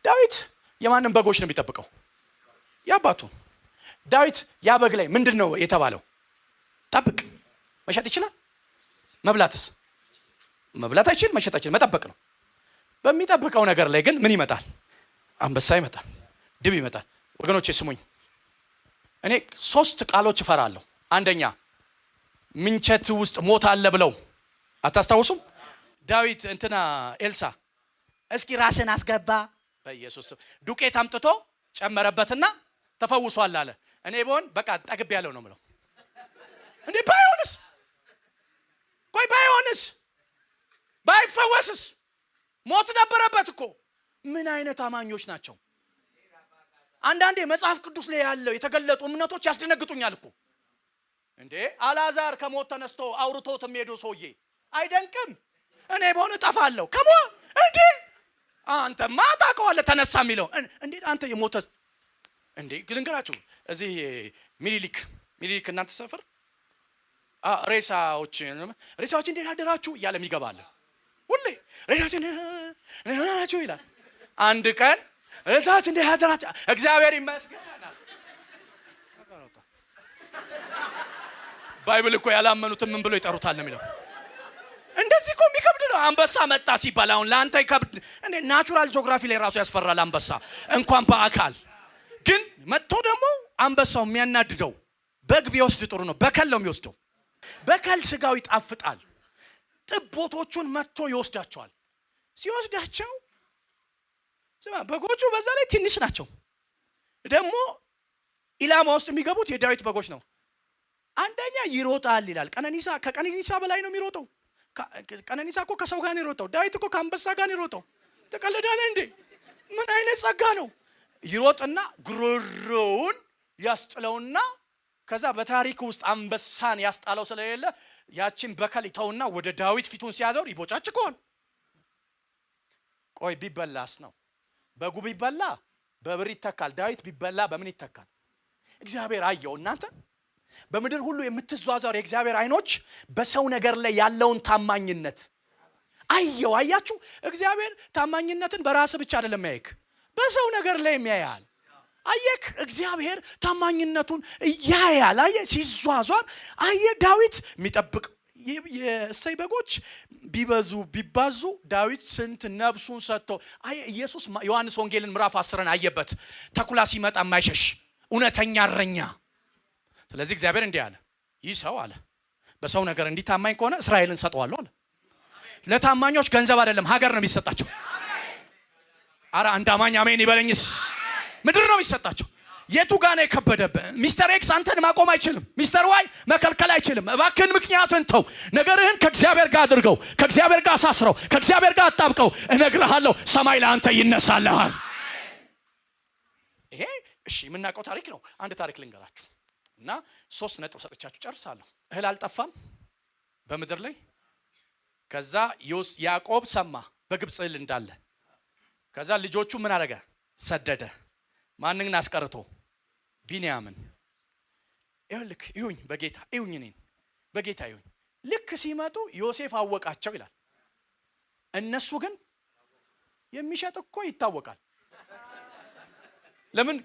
ዳዊት የማንን በጎች ነው የሚጠብቀው? ያባቱ። ዳዊት ያ በግ ላይ ምንድነው የተባለው? ጠብቅ። መሸጥ ይችላል? መብላትስ? መብላት አይችል፣ መሸጥ አይችል፣ መጠበቅ ነው። በሚጠብቀው ነገር ላይ ግን ምን ይመጣል? አንበሳ ይመጣል፣ ድብ ይመጣል። ወገኖቼ ስሙኝ፣ እኔ 3 ቃሎች እፈራለሁ። አንደኛ ምንቸት ውስጥ ሞት አለ ብለው አታስታውሱም? ዳዊት ኤልሳ እስኪ ራስን አስገባ በኢየሱስ ዱቄት አምጥቶ ጨመረበትና ተፈውሷል አለ። እኔ ቢሆን በቃ ጠግብ ያለው ነው ምለው። እንዴ ባይሆንስ? ቆይ ባይሆንስ? ባይፈወስስ? ሞት ነበረበት እኮ። ምን አይነት አማኞች ናቸው? አንዳንዴ መጽሐፍ ቅዱስ ላይ ያለው የተገለጡ እምነቶች ያስደነግጡኛል እኮ። እንዴ አልዓዛር ከሞት ተነስቶ አውርቶት የሚሄደው ሰውዬ አይደንቅም? እኔ በሆነ ጠፋለሁ ከሞ እንዴ አንተማ ታውቀዋለህ ተነሳ የሚለው እንዴ አንተ የሞተ እንዴ ግልንገራችሁ። እዚህ ሚኒሊክ እናንተ ሰፈር ሬሳዎች እንዴት አደራችሁ እያለ የሚገባል ሁሌ። ሬሳዎች ናቸው ይላል። አንድ ቀን ሬሳዎች እንዴት አደራችሁ እግዚአብሔር ይመስገን። ባይብል እኮ ያላመኑት ምን ብሎ ይጠሩታል ነው የሚለው። እንደዚህ እኮ የሚከብድ ነው። አንበሳ መጣ ሲባል አሁን ለአንተ ይከብድ። እኔ ናቹራል ጂኦግራፊ ላይ ራሱ ያስፈራል አንበሳ እንኳን በአካል ግን መጥቶ ደግሞ አንበሳው የሚያናድደው በግ ቢወስድ ጥሩ ነው። በከል ነው የሚወስደው። በከል ስጋው ይጣፍጣል። ጥቦቶቹን መጥቶ ይወስዳቸዋል። ሲወስዳቸው በጎቹ በዛ ላይ ትንሽ ናቸው። ደግሞ ኢላማ ውስጥ የሚገቡት የዳዊት በጎች ነው። አንደኛ ይሮጣል ይላል። ከቀነኒሳ በላይ ነው የሚሮጠው። ቀነኒሳ እኮ ከሰው ጋር ነው የሮጠው። ዳዊት እኮ ከአንበሳ ጋር ነው የሮጠው። ተቀለዳለ እንዴ? ምን አይነት ጸጋ ነው? ይሮጥና ጉሮሮውን ያስጥለውና ከዛ በታሪክ ውስጥ አንበሳን ያስጣለው ስለሌለ ያችን በከል ይተውና ወደ ዳዊት ፊቱን ሲያዘው ይቦጫጭቀዋል። ቆይ ቢበላስ ነው? በጉ ቢበላ በብር ይተካል። ዳዊት ቢበላ በምን ይተካል? እግዚአብሔር አየው። እናንተ በምድር ሁሉ የምትዟዟር የእግዚአብሔር አይኖች በሰው ነገር ላይ ያለውን ታማኝነት አየው። አያችሁ፣ እግዚአብሔር ታማኝነትን በራስ ብቻ አይደለም ያይክ፣ በሰው ነገር ላይ ያያል። አየክ፣ እግዚአብሔር ታማኝነቱን ያያል። አየ ሲዟዟር አየ። ዳዊት የሚጠብቅ የእሰይ በጎች ቢባዙ ዳዊት ስንት ነፍሱን ሰጥቶ አየ። ኢየሱስ ዮሐንስ ወንጌልን ምዕራፍ 10 አየበት። ተኩላ ሲመጣ የማይሸሽ እውነተኛ እረኛ። ስለዚህ እግዚአብሔር እንዲህ አለ፣ ይህ ሰው አለ በሰው ነገር እንዲታማኝ ከሆነ እስራኤልን ሰጠዋለሁ አለ። ለታማኞች ገንዘብ አይደለም ሀገር ነው የሚሰጣቸው። አረ አንድ አማኝ አሜን ይበለኝስ። ምድር ነው የሚሰጣቸው። የቱ ጋር ነው የከበደብህ? ሚስተር ኤክስ አንተን ማቆም አይችልም። ሚስተር ዋይ መከልከል አይችልም። እባክህን ምክንያቱን ተው። ነገርህን ከእግዚአብሔር ጋር አድርገው፣ ከእግዚአብሔር ጋር አሳስረው፣ ከእግዚአብሔር ጋር አጣብቀው። እነግርሃለሁ ሰማይ ለአንተ ይነሳልሃል። ይሄ እሺ የምናውቀው ታሪክ ነው። አንድ ታሪክ ልንገራችሁ እና 3 ነጥብ ሰጥቻችሁ ጨርሳለሁ። እህል አልጠፋም በምድር ላይ። ከዛ ያዕቆብ ሰማ በግብፅ እህል እንዳለ። ከዛ ልጆቹ ምን አደረገ? ሰደደ። ማንን አስቀርቶ? ቢንያምን። ይልክ ይሁኝ በጌታ ይሁኝ እኔን በጌታ ይሁኝ። ልክ ሲመጡ ዮሴፍ አወቃቸው ይላል። እነሱ ግን የሚሸጥ እኮ ይታወቃል። ለምን?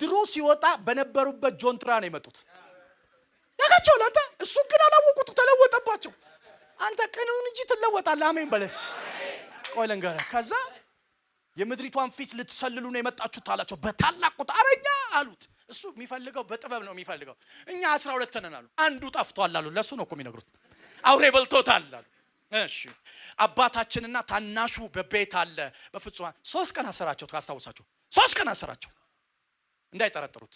ድሮ ሲወጣ በነበሩበት ጆንትራ ነው የመጡት። ያጋቸው ለአንተ እሱ ግን አላወቁት፣ ተለወጠባቸው። አንተ ቅኑን እንጂ ትለወጣለህ። አሜን በለስ። ቆይ ልንገርህ። ከዛ የምድሪቷን ፊት ልትሰልሉ ነው የመጣችሁት አላቸው በታላቅ ቁጣ። አረኛ አሉት። እሱ የሚፈልገው በጥበብ ነው የሚፈልገው። እኛ 12 ነን አሉ። አንዱ ጠፍቷል አሉ። ለሱ ነው እኮ የሚነግሩት። አውሬ በልቶታል አሉ። እሺ አባታችንና ታናሹ በቤት አለ። በፍጹም 3 ቀን አሰራቸው። ታስታውሳችሁ? 3 ቀን አሰራቸው እንዳይጠረጥሩት።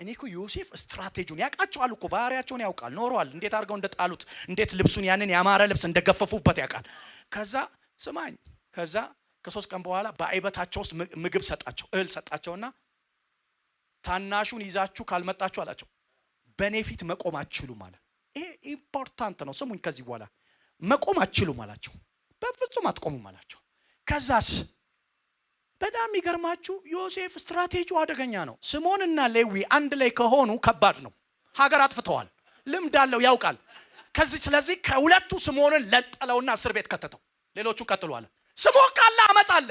እኔ እኮ ዮሴፍ ስትራቴጂውን ያውቃቸዋል እኮ፣ ባህሪያቸውን ያውቃል፣ ኖረዋል። እንዴት አድርገው እንደጣሉት፣ እንዴት ልብሱን ያንን ያማረ ልብስ እንደገፈፉበት ያውቃል። ከዛ ስማኝ፣ ከዛ ከ3 ቀን በኋላ በአይበታቸው ውስጥ ምግብ ሰጣቸው፣ እህል ሰጣቸውና ታናሹን ይዛችሁ ካልመጣችሁ አላቸው በኔ ፊት መቆም አትችሉም አለ። ይሄ ኢምፖርታንት ነው። ስሙኝ፣ ከዚህ በኋላ መቆም አትችሉም አላቸው። በፍጹም አትቆሙም አላቸው። ከዛስ በጣም ይገርማችሁ ዮሴፍ ስትራቴጂው አደገኛ ነው። ስምዖንና ሌዊ አንድ ላይ ከሆኑ ከባድ ነው። ሀገር አጥፍተዋል። ልምድ አለው፣ ያውቃል። ስለዚህ ከሁለቱ ስምዖንን ለጠለውና እስር ቤት ከተተው። ሌሎቹ ቀጥሉ አለ። ስምዖን ካለ አመጽ አለ።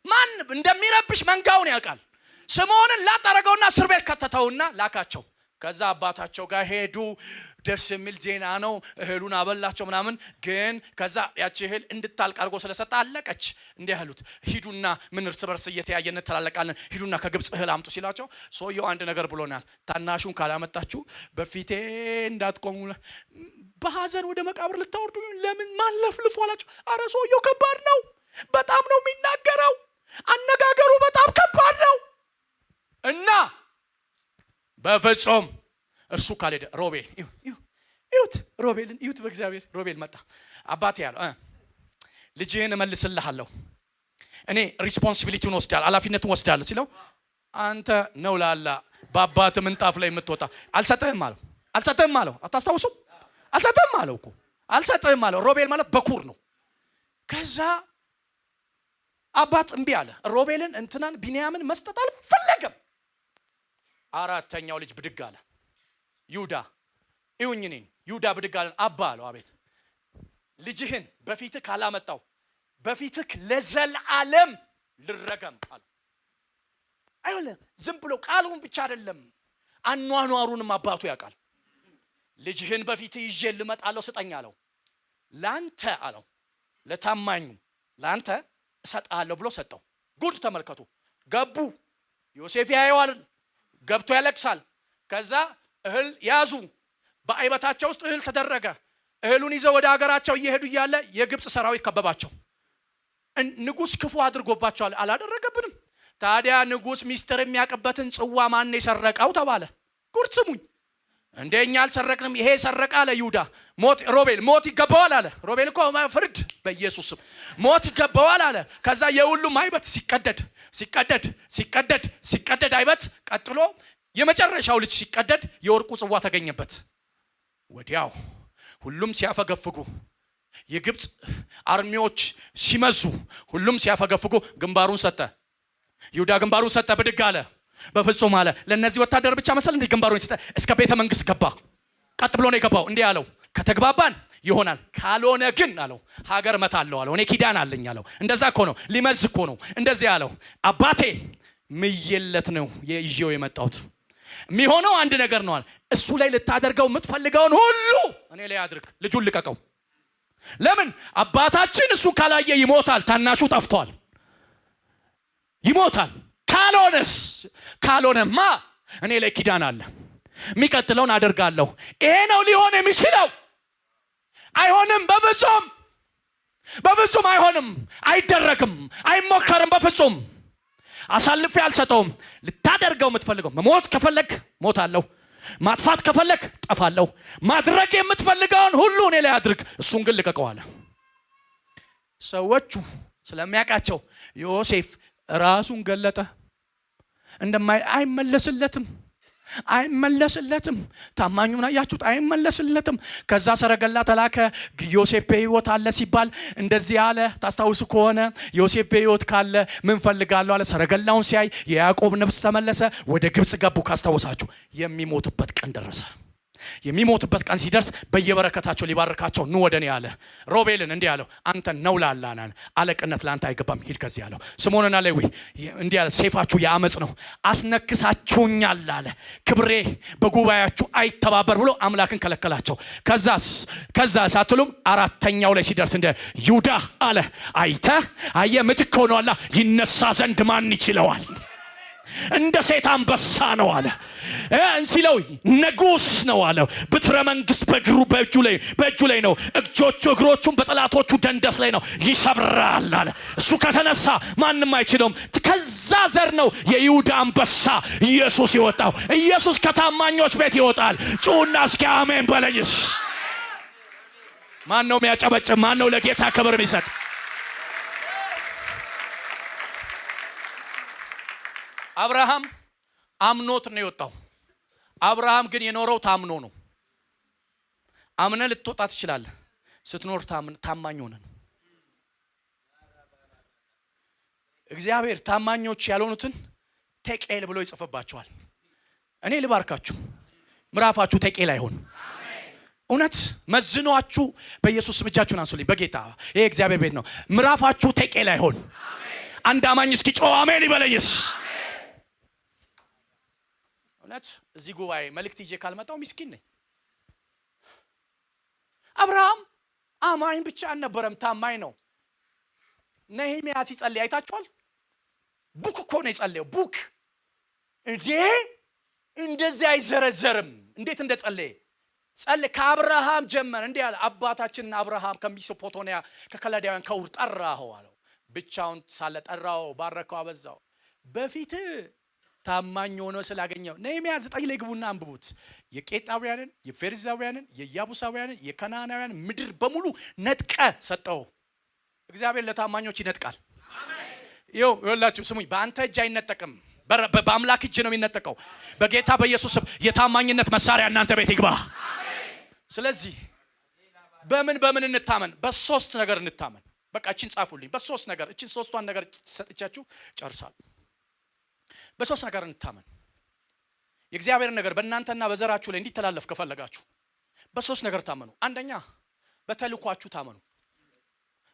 ማን እንደሚረብሽ መንጋውን ያውቃል። ስምዖንን ላጠረገውና እስር ቤት ከተተውና ላካቸው። ከዛ አባታቸው ጋር ሄዱ። ደስ የሚል ዜና ነው። እህሉን አበላቸው ምናምን። ግን ከዛ ያቺ እህል እንድታልቅ አድርጎ ስለሰጣ አለቀች። እንዲህ ያሉት ሂዱና ምን እርስ በርስ እየተያየን ተላለቃለን፣ ሂዱና ከግብጽ እህል አምጡ ሲላቸው ሰውየው አንድ ነገር ብሎናል። ታናሹን ካላመጣችሁ በፊቴ እንዳትቆሙ፣ በሐዘን ወደ መቃብር ልታወርዱ ለምን ማለፍልፉ አላቸው። አረ ሰውየው ከባድ ነው። በጣም ነው የሚናገረው። አነጋገሩ በጣም ከባድ ነው። እና በፍጹም እሱ ካልሄደ ሮቤል ይሁት ሮቤልን ይሁት በእግዚአብሔር ሮቤል መጣ። አባቴ ያለው ልጅህን እመልስልሃለሁ፣ እኔ ሪስፖንሲቢሊቲውን ወስዳለሁ፣ ኃላፊነቱን ወስዳለሁ ሲለው አንተ ነው ላላ በአባት ምንጣፍ ላይ የምትወጣ አልሰጠህም አለው። አልሰጠህም አለው። አታስታውሱ? አልሰጠህም አለው እኮ አልሰጠህም አለው። ሮቤል ማለት በኩር ነው። ከዛ አባት እምቢ አለ። ሮቤልን እንትናን ቢንያምን መስጠት አልፈለገም። አራተኛው ልጅ ብድግ አለ። ይሁዳ ይሁኝኔን ይሁዳ ብድግ አለ። አባ አለው አቤት። ልጅህን በፊትህ ካላመጣው በፊትህ ለዘላለም ልረገም አለ። አይወለ ዝም ብሎ ቃሉን ብቻ አይደለም አኗኗሩንም አባቱ ያውቃል። ልጅህን በፊትህ ይዤ ልመጣለሁ ስጠኝ አለው። ላንተ አለው ለታማኙ ላንተ እሰጣለሁ ብሎ ሰጠው። ጉድ ተመልከቱ። ገቡ። ዮሴፍ ያየዋል፣ ገብቶ ያለቅሳል። ከዛ እህል ያዙ። በአይበታቸው ውስጥ እህል ተደረገ። እህሉን ይዘው ወደ ሀገራቸው እየሄዱ እያለ የግብጽ ሰራዊት ከበባቸው። ንጉስ ክፉ አድርጎባቸዋል። አላደረገብንም። ታዲያ ንጉስ ሚስጥር የሚያቀበትን ጽዋ ማን የሰረቀው ተባለ። ጉድ ስሙኝ። እንደኛ አልሰረቅንም፣ ይሄ ሰረቀ አለ ይሁዳ። ሞት ሮቤል ሞት ይገባዋል አለ። ሮቤል እኮ ፍርድ በኢየሱስ ስም ሞት ይገባዋል አለ። ከዛ የሁሉም አይበት ሲቀደድ ሲቀደድ ሲቀደድ ሲቀደድ አይበት ቀጥሎ የመጨረሻው ልጅ ሲቀደድ የወርቁ ጽዋ ተገኘበት። ወዲያው ሁሉም ሲያፈገፍጉ የግብጽ አርሚዎች ሲመዙ ሁሉም ሲያፈገፍጉ ግንባሩን ሰጠ። ይሁዳ ግንባሩን ሰጠ። ብድግ አለ። በፍጹም አለ ለነዚህ ወታደር ብቻ መሰል እንደ ግንባሩን ሲሰጥ እስከ ቤተ መንግስት ገባ። ቀጥ ብሎ ነው የገባው። እንዲህ አለው ከተግባባን ይሆናል፣ ካልሆነ ግን አለው ሀገር መታለው አለው። እኔ ኪዳን አለኝ አለው። እንደዛ እኮ ነው፣ ሊመዝ እኮ ነው። እንደዚህ አለው አባቴ ምየለት ነው ይዤው የመጣሁት። የሚሆነው አንድ ነገር ነው አለ። እሱ ላይ ልታደርገው የምትፈልገውን ሁሉ እኔ ላይ አድርግ፣ ልጁን ልቀቀው። ለምን አባታችን እሱ ካላየ ይሞታል። ታናሹ ጠፍቷል፣ ይሞታል። ካልሆነማ እኔ ላይ ኪዳን አለ፣ የሚቀጥለውን አደርጋለሁ። ይሄ ነው ሊሆን የሚችለው። አይሆንም፣ በፍጹም አይሆንም፣ አይደረግም፣ አይሞከርም። በፍጹም አሳልፌ አልሰጠውም። ልታደርገው የምትፈልገው መሞት ከፈለክ ሞታለሁ፣ ማጥፋት ከፈለክ ጠፋለሁ። ማድረግ የምትፈልገውን ሁሉ እኔ ላይ አድርግ፣ እሱን ግን ልቀቀው አለ። ሰዎቹ ስለሚያውቃቸው ዮሴፍ ራሱን ገለጠ። አይመለስለትም። ታማኙን አያችሁት? አይመለስለትም። ከዛ ሰረገላ ተላከ። ዮሴፍ በሕይወት አለ ሲባል እንደዚህ አለ። ታስታውሱ ከሆነ ዮሴፍ በሕይወት ካለ ምን ፈልጋለሁ አለ። ሰረገላውን ሲያይ የያዕቆብ ነፍስ ተመለሰ። ወደ ግብጽ ገቡ። ካስታወሳችሁ የሚሞትበት ቀን ደረሰ። የሚሞትበት ቀን ሲደርስ በየበረከታቸው ሊባርካቸው ኑ ወደኔ አለ። ሮቤልን እንዲህ አለው አንተ ነው ላላናን አለቅነት ላንተ አይገባም፣ ሂድ ከዚህ አለው። ስምዖንና ሌዊ እንዲህ አለ ሰይፋችሁ የአመጽ ነው፣ አስነክሳችሁኛል አለ። ክብሬ በጉባኤያችሁ አይተባበር ብሎ አምላክን ከለከላቸው። ከዛስ አትሉም? አራተኛው ላይ ሲደርስ እንደ ይሁዳ አለ አየ ምትክ ሆኗላ፣ ይነሳ ዘንድ ማን ይችለዋል? እንደ ሴት አንበሳ ነው አለ። እንሲለው ንጉስ ነው አለ። በትረ መንግስት በእጁ ላይ ነው። እግሮቹን በጠላቶቹ ደንደስ ላይ ነው ይሰብራል አለ። እሱ ከተነሳ ማንም አይችለውም። ከዛ ዘር ነው የይሁዳ አንበሳ ኢየሱስ ይወጣው። ኢየሱስ ከታማኞች ቤት ይወጣል። ጩና እስኪ አሜን በለኝስ። ማን ነው የሚያጨበጭብ? ማን ነው ለጌታ ክብር የሚሰጥ? አብርሃም አምኖት ነው የወጣው። አብርሃም ግን የኖረው ታምኖ ነው። አምነ ልትወጣ ትችላለህ። ስትኖር ታማኝ ሆነ ነው። እግዚአብሔር ታማኞች ያልሆኑትን ተቄል ብሎ ይጽፍባቸዋል። እኔ ልባርካችሁ፣ ምራፋችሁ ተቄል አይሆን። እውነት መዝኗችሁ በኢየሱስ ስም እጃችሁን አንሱልኝ። በጌታ ይሄ እግዚአብሔር ቤት ነው። ምራፋችሁ ተቄል አይሆን። አንድ አማኝ እስኪ ጮህ አሜን ይበለኝስ። እውነት እዚህ ጉባኤ መልእክት ይዤ ካልመጣው ምስኪን ነኝ። አብርሃም አማኝ ብቻ አልነበረም፣ ታማኝ ነው። ነህምያ ሲጸልይ አይታችኋል። ቡክ እኮ ነው የጸለየው። ቡክ እንደዚህ አይዘረዘርም። እንዴት እንደጸለየ ጸለየ። ከአብርሃም ጀመረ እንዲህ አለ፣ አባታችን አብርሃም ከሚሶፖታሚያ ከከላዳውያን ከኡር ጠራኸው አለው። ብቻውን ሳለ ጠራው፣ ባረከው፣ አበዛው። በፊት ታማኝ ሆኖ ስላገኘው ነህምያ 9 ላይ ግቡና አንብቡት። የቄጣውያንን፣ የፌርዛውያንን፣ የያቡሳውያንን፣ የከናናውያን ምድር በሙሉ ነጥቀ ሰጠው። እግዚአብሔር ለታማኞች ይነጥቃል። ይኸውላችሁ ስሙኝ፣ በአንተ እጅ አይነጠቅም፣ በአምላክ እጅ ነው የሚነጠቀው። በጌታ በኢየሱስ የታማኝነት መሳሪያ እናንተ ቤት ይግባ። ስለዚህ በምን እንታመን? በሶስት ነገር እንታመን። በቃ እቺን ጻፉልኝ። በሶስት ነገር፣ እቺን ሶስቷን ነገር ሰጥቻችሁ ጨርሳለሁ። በሶስት ነገር እንታመን። የእግዚአብሔር ነገር በእናንተና በዘራችሁ ላይ እንዲተላለፍ ከፈለጋችሁ በሶስት ነገር ታመኑ። አንደኛ በተልኳችሁ ታመኑ።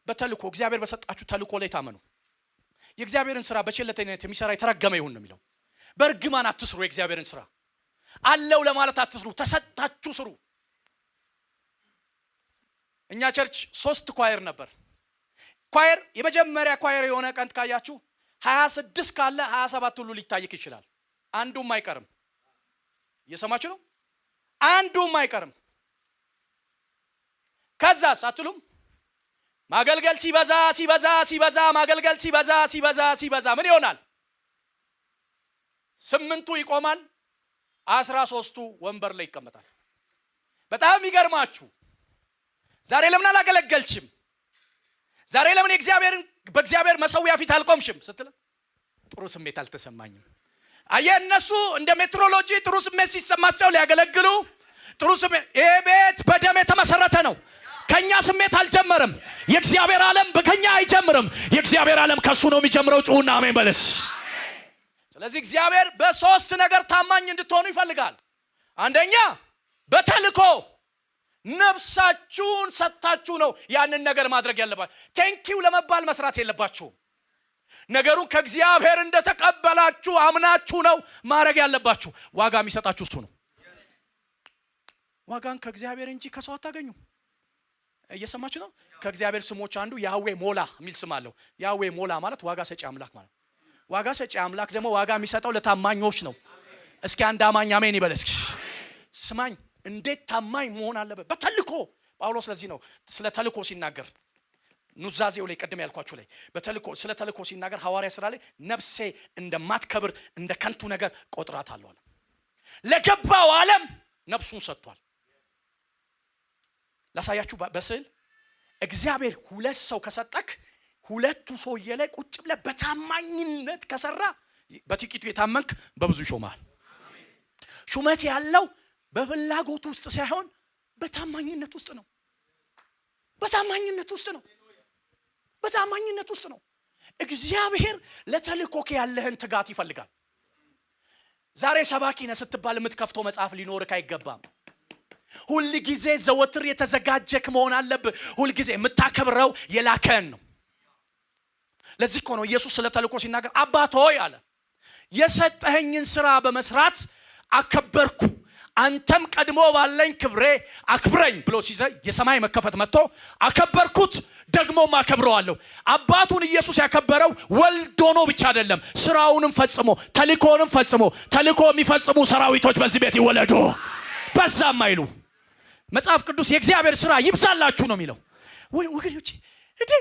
በተልኮ እግዚአብሔር በሰጣችሁ ተልኮ ላይ ታመኑ። የእግዚአብሔርን ስራ በቸልተኝነት የሚሰራ የተረገመ ይሁን ነው የሚለው። በእርግማን አትስሩ። የእግዚአብሔርን ስራ አለው ለማለት አትስሩ፣ ተሰጣችሁ ስሩ። እኛ ቸርች 3 ኳየር ነበር። ኳየር የመጀመሪያ ኳየር የሆነ ቀን ካያችሁ 26 ካለ 27 ሁሉ ሊታይክ ይችላል። አንዱም አይቀርም። እየሰማችሁ ነው? አንዱም አይቀርም። ከዛስ አትሉም? ማገልገል ሲበዛ ማገልገል ሲበዛ ምን ይሆናል? 8ቱ ይቆማል፣ 13ቱ ወንበር ላይ ይቀመጣል። በጣም ይገርማችሁ። ዛሬ ለምን አላገለገልሽም? ዛሬ ለምን በእግዚአብሔር መሰዊያ ፊት አልቆምሽም ስትል ጥሩ ስሜት አልተሰማኝም። አየህ፣ እነሱ እንደ ሜትሮሎጂ ጥሩ ስሜት ሲሰማቸው ሊያገለግሉ ጥሩ ስሜት። ይሄ ቤት በደም የተመሰረተ ነው። ከኛ ስሜት አልጀመረም። የእግዚአብሔር ዓለም በከኛ አይጀምርም። የእግዚአብሔር ዓለም ከሱ ነው የሚጀምረው። ጩሁና አሜን በለስ። ስለዚህ እግዚአብሔር በሶስት ነገር ታማኝ እንድትሆኑ ይፈልጋል። አንደኛ በተልኮ ነፍሳችሁን ሰጣችሁ ነው ያንን ነገር ማድረግ ያለባችሁ። ቴንኪው ለመባል መስራት የለባችሁም። ነገሩን ከእግዚአብሔር እንደተቀበላችሁ አምናችሁ ነው ማድረግ ያለባችሁ። ዋጋ የሚሰጣችሁ እሱ ነው። ዋጋን ከእግዚአብሔር እንጂ ከሰው አታገኙ። እየሰማችሁ ነው? ከእግዚአብሔር ስሞች አንዱ ያህዌ ሞላ የሚል ስም አለው። ያህዌ ሞላ ማለት ዋጋ ሰጪ አምላክ ማለት። ዋጋ ሰጪ አምላክ ደግሞ ዋጋ የሚሰጠው ለታማኞች ነው። እስኪ አንድ አማኝ አሜን ይበለስ። ስማኝ፣ እንዴት ታማኝ መሆን አለበት? በተልኮ ጳውሎስ ለዚህ ነው ስለ ተልኮ ሲናገር ኑዛዜው ላይ ቀደም ያልኳችሁ ላይ በተልኮ ስለ ተልኮ ሲናገር ሐዋርያ ሥራ ላይ ነፍሴ እንደማትከብር እንደ ከንቱ ነገር ቆጥራታለሁ አለ። ለገባው ዓለም ነፍሱን ሰጥቷል። ላሳያችሁ በስዕል እግዚአብሔር 2 ሰው ከሰጠክ 2ቱ ሰውዬ ላይ ቁጭ ብለ በታማኝነት ከሰራ በጥቂቱ የታመንክ በብዙ ይሾማል። ሹመት ያለው በፍላጎት ውስጥ ሳይሆን በታማኝነት ውስጥ ነው። በታማኝነት ውስጥ ነው። በታማኝነት ውስጥ ነው። እግዚአብሔር ለተልኮክ ያለህን ትጋት ይፈልጋል። ዛሬ ሰባኪ ነህ ስትባል የምትከፍተው መጽሐፍ ሊኖርክ አይገባም። ሁሉ ጊዜ ዘወትር የተዘጋጀክ መሆን አለብህ። ሁሉ ጊዜ የምታከብረው የላከን ነው። ለዚህ እኮ ነው ኢየሱስ ስለ ተልኮ ሲናገር አባት ሆይ አለ፣ የሰጠኸኝን ስራ በመስራት አከበርኩ፣ አንተም ቀድሞ ባለኝ ክብሬ አክብረኝ ብሎ ሲዘይ የሰማይ መከፈት መጥቶ አከበርኩት፣ ደግሞም አከብረዋለሁ። አባቱን ኢየሱስ ያከበረው ወልዶ ነው ብቻ አይደለም፣ ስራውንም ፈጽሞ ተልኮንም ፈጽሞ። ተልኮ የሚፈጽሙ ሰራዊቶች በዚህ ቤት ይወለዱ፣ በዛም አይሉ። መጽሐፍ ቅዱስ የእግዚአብሔር ስራ ይብዛላችሁ ነው የሚለው። ወገኖቼ እዴ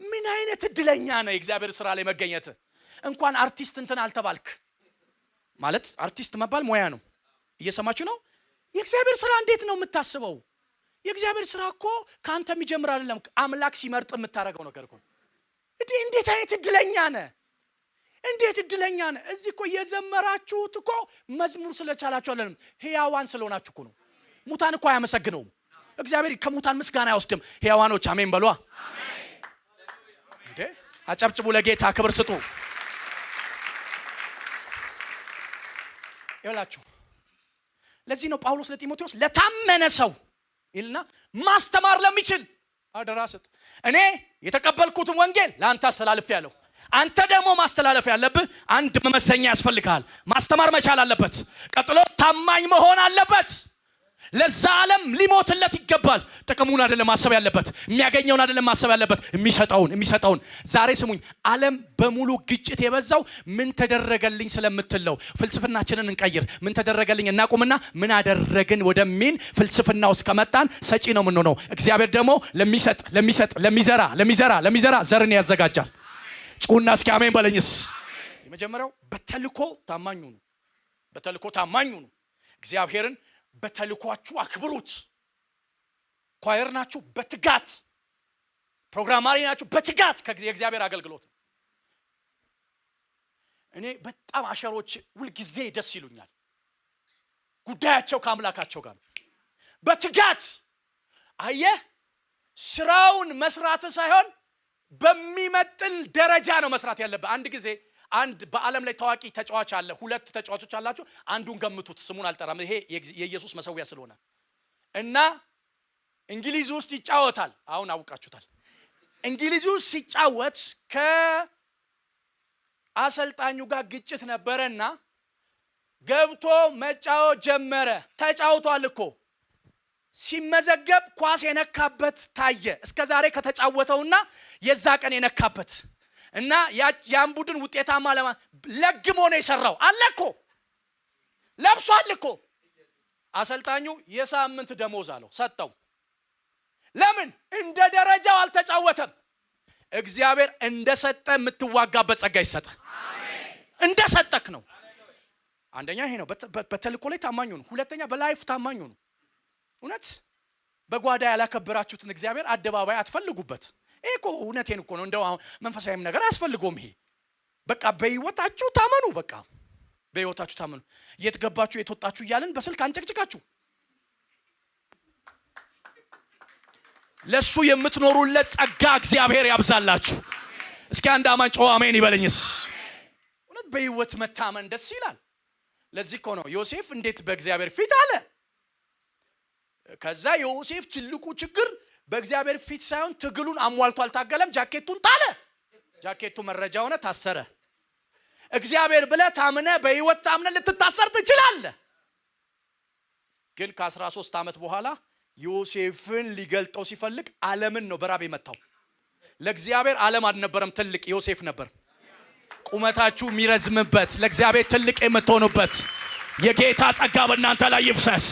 ምን አይነት እድለኛ ነው የእግዚአብሔር ስራ ላይ መገኘት። እንኳን አርቲስት እንትን አልተባልክ ማለት አርቲስት መባል ሙያ ነው። እየሰማችሁ ነው? የእግዚአብሔር ስራ እንዴት ነው የምታስበው? የእግዚአብሔር ስራ እኮ ካንተ የሚጀምር አይደለም፣ አምላክ ሲመርጥ የምታረገው ነገር እኮ። እንዴት አይነት እድለኛ ነህ! እንዴት እድለኛ ነህ! እዚህ እኮ የዘመራችሁት እኮ መዝሙር ስለቻላችሁ አይደለም፣ ሕያዋን ስለሆናችሁ እኮ ነው። ሙታን እኮ አያመሰግነውም። እግዚአብሔር ከሙታን ምስጋና አይወስድም። ሕያዋኖች አሜን በሏ። እንዴ አጨብጭቡ፣ ለጌታ ክብር ስጡ። ይላችሁ ለዚህ ነው ጳውሎስ ለጢሞቴዎስ ለታመነ ሰው ይልና ማስተማር ለሚችል አደራ ስጥ። እኔ የተቀበልኩትን ወንጌል ለአንተ አስተላልፌያለሁ። አንተ ደግሞ ማስተላለፍ ያለብህ አንድ መመዘኛ ያስፈልጋል። ማስተማር መቻል አለበት። ቀጥሎ ታማኝ መሆን አለበት። ለዛ ዓለም ሊሞትለት ይገባል። ጥቅሙን አይደለም ማሰብ ያለበት፣ የሚያገኘውን አይደለም ማሰብ ያለበት፣ የሚሰጠውን። ዛሬ ስሙኝ፣ ዓለም በሙሉ ግጭት የበዛው ምን ተደረገልኝ ስለምትለው ፍልስፍናችንን እንቀይር። ምን ተደረገልኝ እናቁምና ምን አደረግን ወደሚል ፍልስፍና ውስጥ ከመጣን ሰጪ ነው የምንሆነው። እግዚአብሔር ደግሞ ለሚዘራ ዘርን ያዘጋጃል። ጩና እስኪ አሜን በለኝስ። የመጀመሪያው በተልኮ ታማኙ ነው። እግዚአብሔርን በተልኳችሁ አክብሩት። ኳየር ናችሁ በትጋት፣ ፕሮግራማሪ ናችሁ በትጋት የእግዚአብሔር አገልግሎት። እኔ በጣም አሸሮች ሁልጊዜ ደስ ይሉኛል። ጉዳያቸው ከአምላካቸው ጋር በትጋት አየህ፣ ስራውን መስራት ሳይሆን በሚመጥን ደረጃ ነው መስራት ያለበት። አንድ ጊዜ አንድ በዓለም ላይ ታዋቂ ተጫዋች አለ። ሁለት ተጫዋቾች አላችሁ። አንዱን ገምቱት፣ ስሙን አልጠራም፣ ይሄ የኢየሱስ መሰዊያ ስለሆነ እና እንግሊዝ ውስጥ ይጫወታል። አሁን አውቃችሁታል። እንግሊዝ ውስጥ ሲጫወት ከአሰልጣኙ ጋር ግጭት ነበረና ገብቶ መጫወት ጀመረ። ተጫውቷል እኮ ሲመዘገብ ኳስ የነካበት ታየ። እስከዛሬ ከተጫወተውና የዛ ቀን የነካበት እና ያን ቡድን ውጤታማ ለግሞ ነው የሰራው። አለኮ ለብሷል እኮ። አሰልጣኙ የሳምንት ደሞዝ አለው ሰጠው። ለምን? እንደ ደረጃው አልተጫወተም። እግዚአብሔር እንደሰጠ የምትዋጋበት ጸጋ ይሰጠ። አሜን። እንደሰጠክ ነው። አንደኛ ይሄ ነው፣ በተልኮ ላይ ታማኙ ነው። ሁለተኛ በላይፍ ታማኙ ነው። እውነት በጓዳ ያላከበራችሁትን እግዚአብሔር አደባባይ አትፈልጉበት። ይሄ እኮ እውነቴን እኮ ነው። እንደው መንፈሳዊም ነገር አያስፈልገውም። ይሄ በቃ በህይወታችሁ ታመኑ። በቃ በህይወታችሁ ታመኑ። የት ገባችሁ የት ወጣችሁ እያልን በስልክ አንጨቅጭቃችሁ ለሱ የምትኖሩለት ጸጋ እግዚአብሔር ያብዛላችሁ። እስኪ አንድ አማን ጮህ አሜን ይበለኝስ። እውነት በህይወት መታመን ደስ ይላል። ለዚህ እኮ ነው ዮሴፍ እንዴት በእግዚአብሔር ፊት አለ። ከዛ ዮሴፍ ትልቁ ችግር በእግዚአብሔር ፊት ሳይሆን ትግሉን አሟልቶ አልታገለም። ጃኬቱን ጣለ። ጃኬቱ መረጃ ሆነ፣ ታሰረ። እግዚአብሔር ብለህ ታምነህ በህይወት ታምነህ ልትታሰር ትችላለህ። ግን ከ13 ዓመት በኋላ ዮሴፍን ሊገልጠው ሲፈልግ ዓለምን ነው በራብ የመታው። ለእግዚአብሔር ዓለም አልነበረም፣ ትልቅ ዮሴፍ ነበር። ቁመታችሁ የሚረዝምበት ለእግዚአብሔር ትልቅ የምትሆኑበት የጌታ ጸጋ በእናንተ ላይ ይፍሰስ።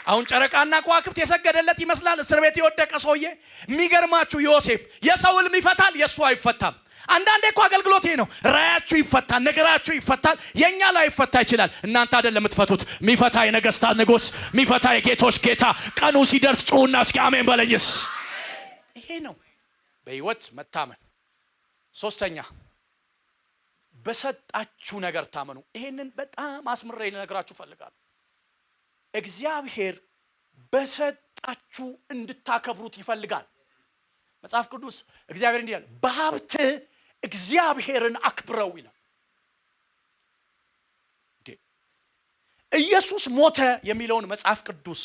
አሁን ጨረቃና ከዋክብት የሰገደለት ይመስላል እስር ቤት የወደቀ ሰውዬ። የሚገርማችሁ ዮሴፍ የሰው ህልም ይፈታል፣ የሱ አይፈታም። አንዳንዴ እኮ አገልግሎት ይሄ ነው። ራያችሁ ይፈታል፣ ነገራችሁ ይፈታል፣ የኛ ላይ ይፈታ ይችላል። እናንተ አይደለም የምትፈቱት። የሚፈታ የነገስታት ንጉስ፣ የሚፈታ የጌቶች ጌታ ቀኑ ሲደርስ ጩሁና እስኪ አሜን በለኝስ። ይሄ ነው በህይወት መታመን። ሶስተኛ በሰጣችሁ ነገር ታመኑ። ይሄንን በጣም አስምሬ ልነግራችሁ ፈልጋለሁ። እግዚአብሔር በሰጣችሁ እንድታከብሩት ይፈልጋል። መጽሐፍ ቅዱስ እግዚአብሔር እንዲህ ይላል፣ በሀብት እግዚአብሔርን አክብረው ይላል። ኢየሱስ ሞተ የሚለውን መጽሐፍ ቅዱስ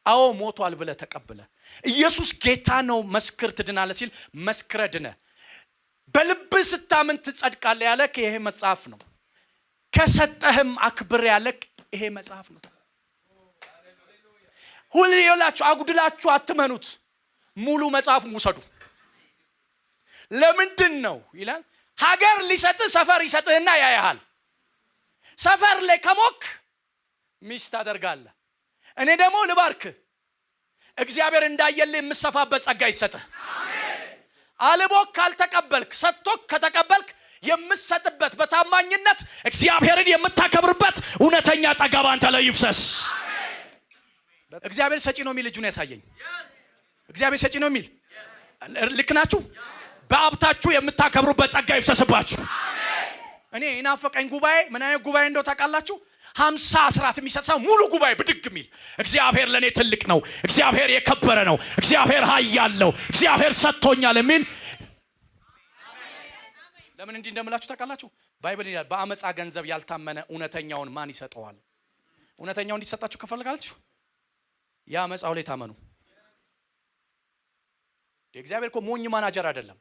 አዎ ሞቷል ብለህ ተቀብለ ኢየሱስ ጌታ ነው መስክር ትድናለህ ሲል መስክረ ድነ በልብ ስታምን ትጸድቃለህ ያለ ይሄ መጽሐፍ ነው። ከሰጠህም አክብር ያለ ይሄ መጽሐፍ ነው። ሁሉ ይላችሁ አጉድላችሁ አትመኑት። ሙሉ መጽሐፉን ውሰዱ። ለምንድን ነው ይላል? ሀገር ሊሰጥህ ሰፈር ይሰጥህና ያያሃል። ሰፈር ላይ ከሞክ ሚስት አደርጋለህ። እኔ ደግሞ ልባርክ እግዚአብሔር እንዳየልህ የምሰፋበት ጸጋ ይሰጥህ። አሜን። አልቦክ ካልተቀበልክ ሰጥቶክ ከተቀበልክ የምሰጥበት በታማኝነት እግዚአብሔርን የምታከብርበት እውነተኛ ጸጋ ባንተ ላይ ይፍሰስ። እግዚአብሔር ሰጪ ነው የሚል እጁን ያሳየኝ። እግዚአብሔር ሰጪ ነው የሚል ልክ ናችሁ። በሀብታችሁ የምታከብሩበት ጸጋ ይፍሰስባችሁ። እኔ እናፈቀኝ ጉባኤ ምን አይነት ጉባኤ እንደው ታውቃላችሁ? 50 አስራት የሚሰጥ ሰው ሙሉ ጉባኤ ብድግ የሚል እግዚአብሔር ለኔ ትልቅ ነው፣ እግዚአብሔር የከበረ ነው፣ እግዚአብሔር ኃያል ነው፣ እግዚአብሔር ሰጥቶኛል የሚል። ለምን እንዲህ እንደምላችሁ ታውቃላችሁ? ባይብል ይላል በአመፃ ገንዘብ ያልታመነ እውነተኛውን ማን ይሰጠዋል? እውነተኛው እንዲሰጣችሁ ከፈልጋላችሁ ያመፃው ላይ ታመኑ። እግዚአብሔር እኮ ሞኝ ማናጀር አይደለም።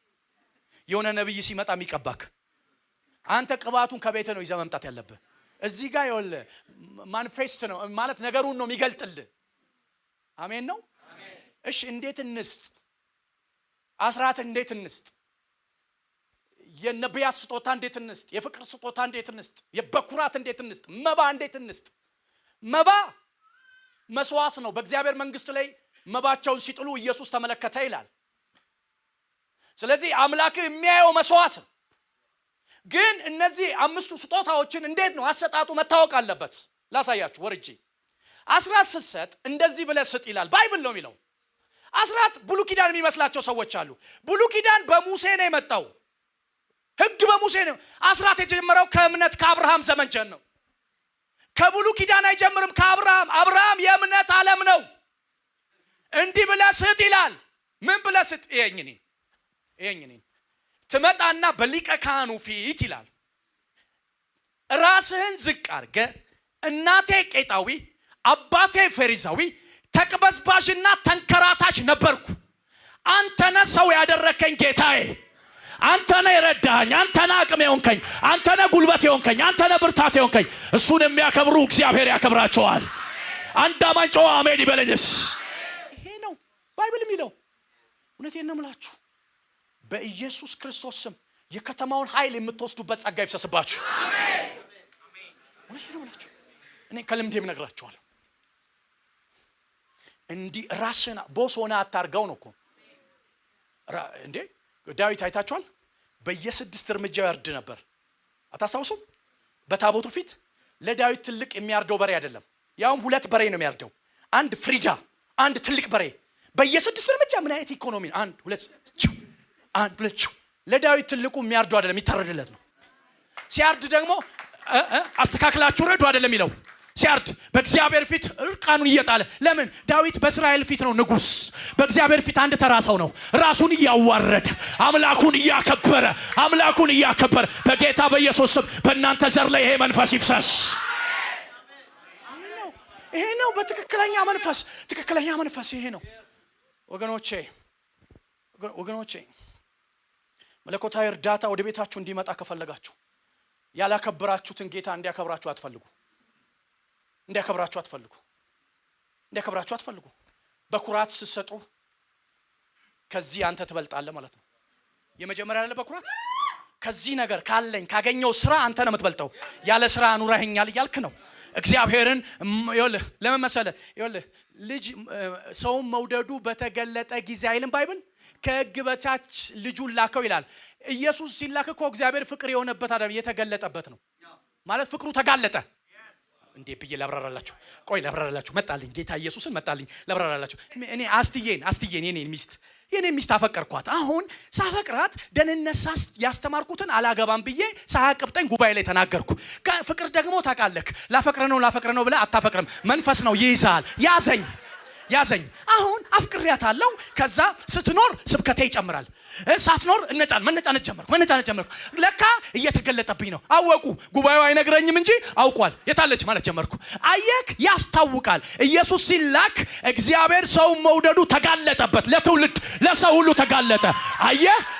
የሆነ ነብይ ሲመጣ የሚቀባክ አንተ ቅባቱን ከቤት ነው ይዘህ መምጣት ያለብህ። እዚህ ጋር ይወል ማኒፌስት ነው ማለት ነገሩን ነው የሚገልጥልህ። አሜን ነው። እሺ እንዴት እንስጥ? አስራት እንዴት እንስጥ? የነቢያት ስጦታ እንዴት እንስጥ? የፍቅር ስጦታ እንዴት እንስጥ? የበኩራት እንዴት እንስጥ? መባ እንዴት እንስጥ? መባ መስዋዕት ነው። በእግዚአብሔር መንግስት ላይ መባቸውን ሲጥሉ ኢየሱስ ተመለከተ ይላል። ስለዚህ አምላክ የሚያየው መስዋዕት ነው። ግን እነዚህ 5 ስጦታዎችን እንዴት ነው አሰጣጡ መታወቅ አለበት። ላሳያችሁ ወርጄ። አስራት ስትሰጥ እንደዚህ ብለህ ስጥ ይላል ባይብል ነው የሚለው። አስራት ብሉይ ኪዳን የሚመስላቸው ሰዎች አሉ። ብሉይ ኪዳን በሙሴ ነው የመጣው። ህግ በሙሴ ነው። አስራት የጀመረው ከእምነት ከአብርሃም ዘመን ጀን ነው። ከብሉይ ኪዳን አይጀምርም። አብርሃም የእምነት ዓለም ነው። እንዲህ ብለህ ስጥ ይላል። ምን ብለህ ስጥ? ይሄኝ ትመጣና በሊቀ ካህኑ ፊት ይላል ራስህን ዝቅ አድርገህ እናቴ ቄጣዊ አባቴ ፈሪዛዊ ተቅበዝባዥና ተንከራታች ነበርኩ፣ አንተ ነህ ሰው ያደረከኝ ጌታዬ፣ አንተ ነህ የረዳኸኝ፣ አንተ ነህ አቅም የሆንከኝ፣ አንተ ነህ ጉልበት የሆንከኝ፣ አንተ ነህ ብርታት የሆንከኝ። እሱን የሚያከብሩ እግዚአብሔር ያከብራቸዋል። አንድ አማኝ ጮኸ አሜን ይበለኝስ። ይሄ ነው ባይብል የሚለው። እውነቴን ነው የምላችሁ። በኢየሱስ ክርስቶስ ስም የከተማውን ኃይል የምትወስዱበት ጸጋ ይፍሰስባችሁ። አሜን። እውነቴን ነው የምላችሁ። እኔ ከልምዴም ነግራችኋለሁ። እንዲህ ራስን ቦስ ሆነ አታርጋው ነው እኮ እንዴ። ዳዊት አይታችኋል? በየ6 እርምጃው ያርድ ነበር። አታስታውሱም? በታቦቱ ፊት ለዳዊት ትልቅ የሚያርደው በሬ አይደለም፣ ያውም 2 በሬ ነው የሚያርደው። አንድ ፍሪዳ፣ አንድ ትልቅ በሬ። በየ6 እርምጃ ምን አይነት ኢኮኖሚ! 1 2 ለዳዊት ትልቁ የሚያርደው አይደለም፣ የሚታረድለት ነው። ሲያርድ ደግሞ አስተካክላችሁ ረዱ አይደለም ይለው። ሲያርድ በእግዚአብሔር ፊት እርቃኑን እየጣለ። ለምን? ዳዊት በእስራኤል ፊት ነው ንጉስ። በእግዚአብሔር ፊት አንድ ተራ ሰው ነው። ራሱን እያዋረደ አምላኩን እያከበረ በጌታ በኢየሱስ ስም በእናንተ ዘር ላይ ይሄ መንፈስ ይፍሰስ። ይሄ ነው በትክክለኛ መንፈስ ይሄ ነው ወገኖቼ። መለኮታዊ እርዳታ ወደ ቤታችሁ እንዲመጣ ከፈለጋችሁ ያላከበራችሁትን ጌታ እንዲያከብራችሁ አትፈልጉ። በኩራት ስትሰጡ ከዚህ አንተ ትበልጣለህ ማለት ነው። የመጀመሪያ ያለ በኩራት ከዚህ ነገር ካገኘው ስራ አንተ ነው የምትበልጠው። ያለ ስራ ኑረህኛል እያልክ ነው። እግዚአብሔርን ለምን መሰለህ? ልጅ ሰውን መውደዱ በተገለጠ ጊዜ አይልም ባይብል። ከሕግ በታች ልጁን ላከው ይላል። ኢየሱስ ሲላክ እኮ እግዚአብሔር ፍቅር የሆነበት አይደለም፣ የተገለጠበት ነው ማለት። ፍቅሩ ተጋለጠ። እንዴ ብዬ ላብራራላችሁ። መጣልኝ ጌታ ኢየሱስን መጣልኝ ላብራራላችሁ። እኔ አስትዬን የኔ ሚስት አፈቀርኳት። አሁን ሳፈቅራት ደህንነት ያስተማርኩትን አላገባም ብዬ ሳያቅብጠኝ ጉባኤ ላይ ተናገርኩ። ፍቅር ደግሞ ታውቃለህ፣ ላፈቅረ ነው ብለህ አታፈቅርም። መንፈስ ነው ይይዛል። ያዘኝ አሁን አፍቅሪያታለሁ። ከዛ ስትኖር ስብከቴ ይጨምራል፣ ሳትኖር መነጫነጭ ጀመርኩ። ለካ እየተገለጠብኝ ነው። አወቁ። ጉባኤው አይነግረኝም እንጂ አውቋል። የታለች ማለት ጀመርኩ። አየክ፣ ያስታውቃል። ኢየሱስ ሲላክ እግዚአብሔር ሰው መውደዱ ተጋለጠበት። ለትውልድ ለሰው ሁሉ ተጋለጠ።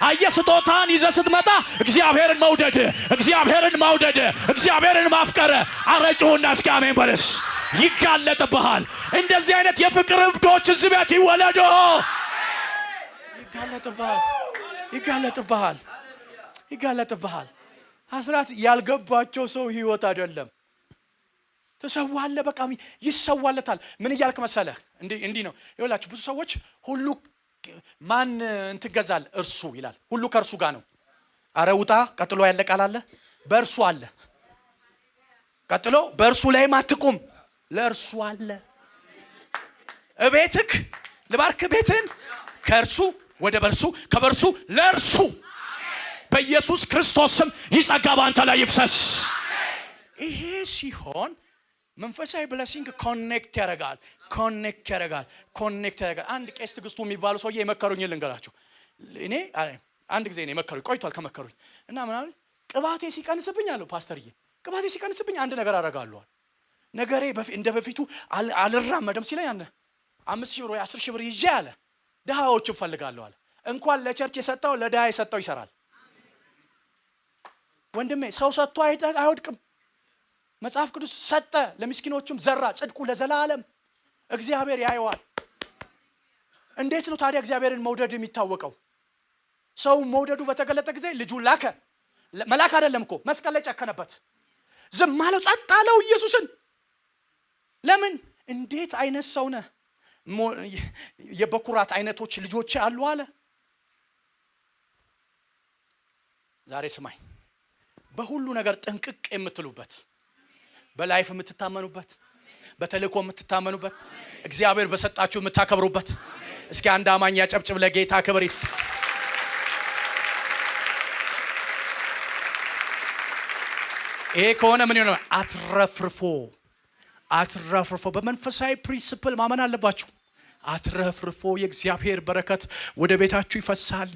አየህ ስጦታን ይዘህ ስትመጣ እግዚአብሔርን ማውደድ እግዚአብሔርን ማፍቀር አረጩና እስኪ አሜን በለስ ይጋለጥብሃል። እንደዚህ አይነት የፍቅር እብዶች እዚህ ቤት ይወለዱ። ይጋለጥብሃል። አስራት ያልገባቸው ሰው ህይወት አይደለም። ተሰዋለ በቃ ይሰዋለታል። ምን እያልክ መሰለህ? እንዲህ ነው ይኸውላችሁ። ብዙ ሰዎች ሁሉ ማን እንትገዛል እርሱ ይላል። ሁሉ ከእርሱ ጋር ነው። አረ ውጣ። ቀጥሎ ያለ ቃል አለ። በእርሱ አለ። ቀጥሎ በእርሱ ላይም አትቁም፣ ለእርሱ አለ። እቤትክ ልባርክ ቤትን ከእርሱ ወደ በርሱ ከበርሱ ለእርሱ በኢየሱስ ክርስቶስ ስም ይጸጋ ባንተ ላይ ይፍሰስ። ይሄ ሲሆን መንፈሳዊ ብለሲንግ ኮኔክት ያደርጋል። አንድ ቄስ ትግስቱ የሚባሉ ሰውዬ የመከሩኝ ልንገራችሁ። እኔ አንድ ጊዜ ነው የመከሩኝ፣ ቆይቷል ከመከሩኝ እና ምናምን ቅባቴ ሲቀንስብኝ አለው ፓስተርዬ፣ ቅባቴ ሲቀንስብኝ አንድ ነገር አደርጋለሁ። ነገሬ እንደ በፊቱ አልራመድም ሲለኝ 5,000 ብር ወይ 10,000 ብር ይዤ አለ ድሃዎችን ፈልጋለሁ አለ። እንኳን ለቸርች የሰጠው ለድሃ የሰጠው ይሰራል። ወንድሜ ሰው ሰጥቶ አይወድቅም። መጽሐፍ ቅዱስ ሰጠ ለምስኪኖቹም ዘራ፣ ጽድቁ ለዘላለም እግዚአብሔር ያየዋል። እንዴት ነው ታዲያ እግዚአብሔርን መውደድ የሚታወቀው? ሰው መውደዱ በተገለጠ ጊዜ ልጁ ላከ። መላክ አይደለም እኮ መስቀል ላይ ጨከነበት። ዝም አለው፣ ጸጥ አለው ኢየሱስን። ለምን? እንዴት አይነት ሰው ነህ? የበኩራት አይነቶች ልጆች አሉ አለ። ዛሬ ስማኝ፣ በሁሉ ነገር ጥንቅቅ የምትሉበት፣ በላይፍ የምትታመኑበት፣ በተልእኮ የምትታመኑበት፣ እግዚአብሔር በሰጣችሁ የምታከብሩበት። እስኪ አንድ አማኝ ያጨብጭብ ለጌታ ክብር ይስጥ። ይሄ ከሆነ ምን ይሆናል? አትረፍርፎ በመንፈሳዊ ፕሪንሲፕል ማመን አለባችሁ። አትረፍርፎ የእግዚአብሔር በረከት ወደ ቤታችሁ ይፈሳል።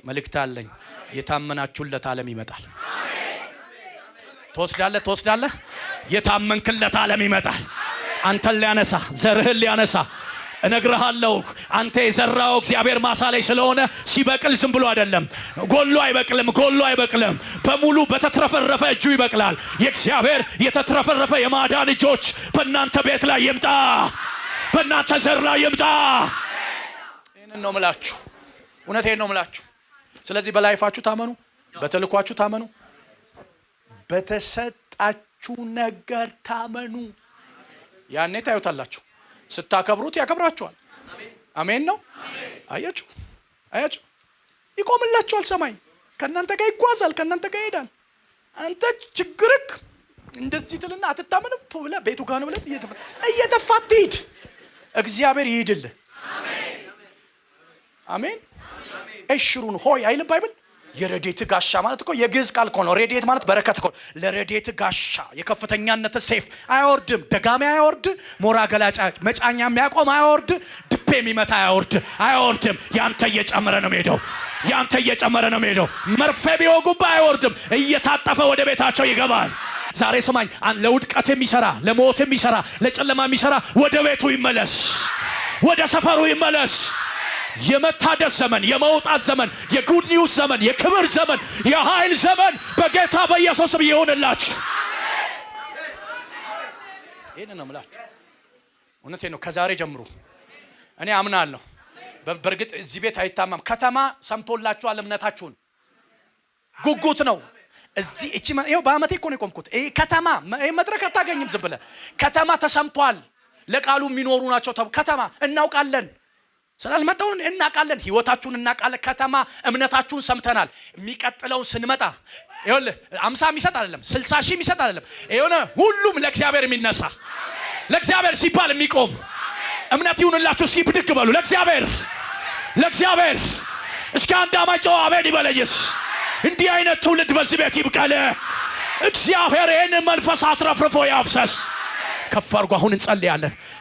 መልእክት አለኝ። የታመናችሁለት ዓለም ይመጣል። ትወስዳለህ። የታመንክለት ዓለም ይመጣል። አንተን ሊያነሳ፣ ዘርህን ሊያነሳ እነግርሃለሁ። አንተ የዘራው እግዚአብሔር ማሳ ላይ ስለሆነ ሲበቅል ዝም ብሎ አይደለም። ጎሎ አይበቅልም። በሙሉ በተትረፈረፈ እጁ ይበቅላል። የእግዚአብሔር የተትረፈረፈ የማዳን እጆች በእናንተ ቤት ላይ ይምጣ፣ በእናንተ ዘር ላይ ይምጣ። ይህንን ነው ምላችሁ፣ እውነቴን ነው ምላችሁ። ስለዚህ በላይፋችሁ ታመኑ፣ በተልኳችሁ ታመኑ፣ በተሰጣችሁ ነገር ታመኑ። ያኔ ታዩታላችሁ። ስታከብሩት ያከብራችኋል። አሜን ነው። አያችሁ ይቆምላችኋል። ሰማይ ከእናንተ ጋር ይጓዛል፣ ከእናንተ ጋር ይሄዳል። አንተ ችግርክ እንደዚህ ትልና አትታመንም ብለህ ቤቱ ጋር ነው ብለህ እየተፋት ትሂድ። እግዚአብሔር ይሄድልህ። አሜን። እሽሩን ሆይ አይልም ባይብል። የረዴት ጋሻ ማለት እኮ የግዕዝ ቃል እኮ ነው። ረዴት ማለት በረከት እኮ። ለረዴት ጋሻ የከፍተኛነት ሰይፍ አይወርድም። ደጋሚ አይወርድ፣ ሞራ ገላጫ መጫኛ የሚያቆም አይወርድ፣ ድፔ የሚመታ አይወርድም። ያንተ እየጨመረ ነው የሚሄደው። መርፌ ቢወጉብህ አይወርድም። እየታጠፈ ወደ ቤታቸው ይገባል። ዛሬ ስማኝ፣ ለውድቀት የሚሰራ፣ ለሞት የሚሰራ፣ ለጨለማ የሚሰራ ወደ ቤቱ ይመለስ፣ ወደ ሰፈሩ ይመለስ። የመታደስ ዘመን፣ የመውጣት ዘመን፣ የጉድ ኒውስ ዘመን፣ የክብር ዘመን፣ የኃይል ዘመን በጌታ በኢየሱስ ስም ይሁንላችሁ። ይሄን ነው የምላችሁ። እውነቴን ነው። ከዛሬ ጀምሮ እኔ አምናለሁ። በእርግጥ እዚህ ቤት አይታማም። ከተማ ሰምቶላችኋል። እምነታችሁን ጉጉት ነው። እዚህ ይሄው በአመቴ እኮ ነው የቆምኩት። ይሄ ከተማ መድረክ አታገኝም ዝም ብለህ። ከተማ ተሰምቷል። ለቃሉ የሚኖሩ ናቸው። ከተማ እናውቃለን። ስላልመጣውን እናውቃለን። ህይወታችሁን እናውቃለን። ከተማ እምነታችሁን ሰምተናል። የሚቀጥለውን ስንመጣ ይኸውልህ 50 የሚሰጥ አይደለም፣ 60 ሺህ የሚሰጥ አይደለም። ይኸውልህ ሁሉም ለእግዚአብሔር የሚነሳ ለእግዚአብሔር ሲባል የሚቆም እምነት ይሁንላችሁ። እስኪ ብድግ በሉ ለእግዚአብሔር። እስኪ አንድ አማጭ አሜን ይበለኝስ። እንዲህ አይነት ትውልድ በዚህ ቤት ይብቀል። እግዚአብሔር ይህን መንፈስ አትረፍርፎ ያፍሰስ። ከፍ አድርጎ አሁን እንጸልያለን።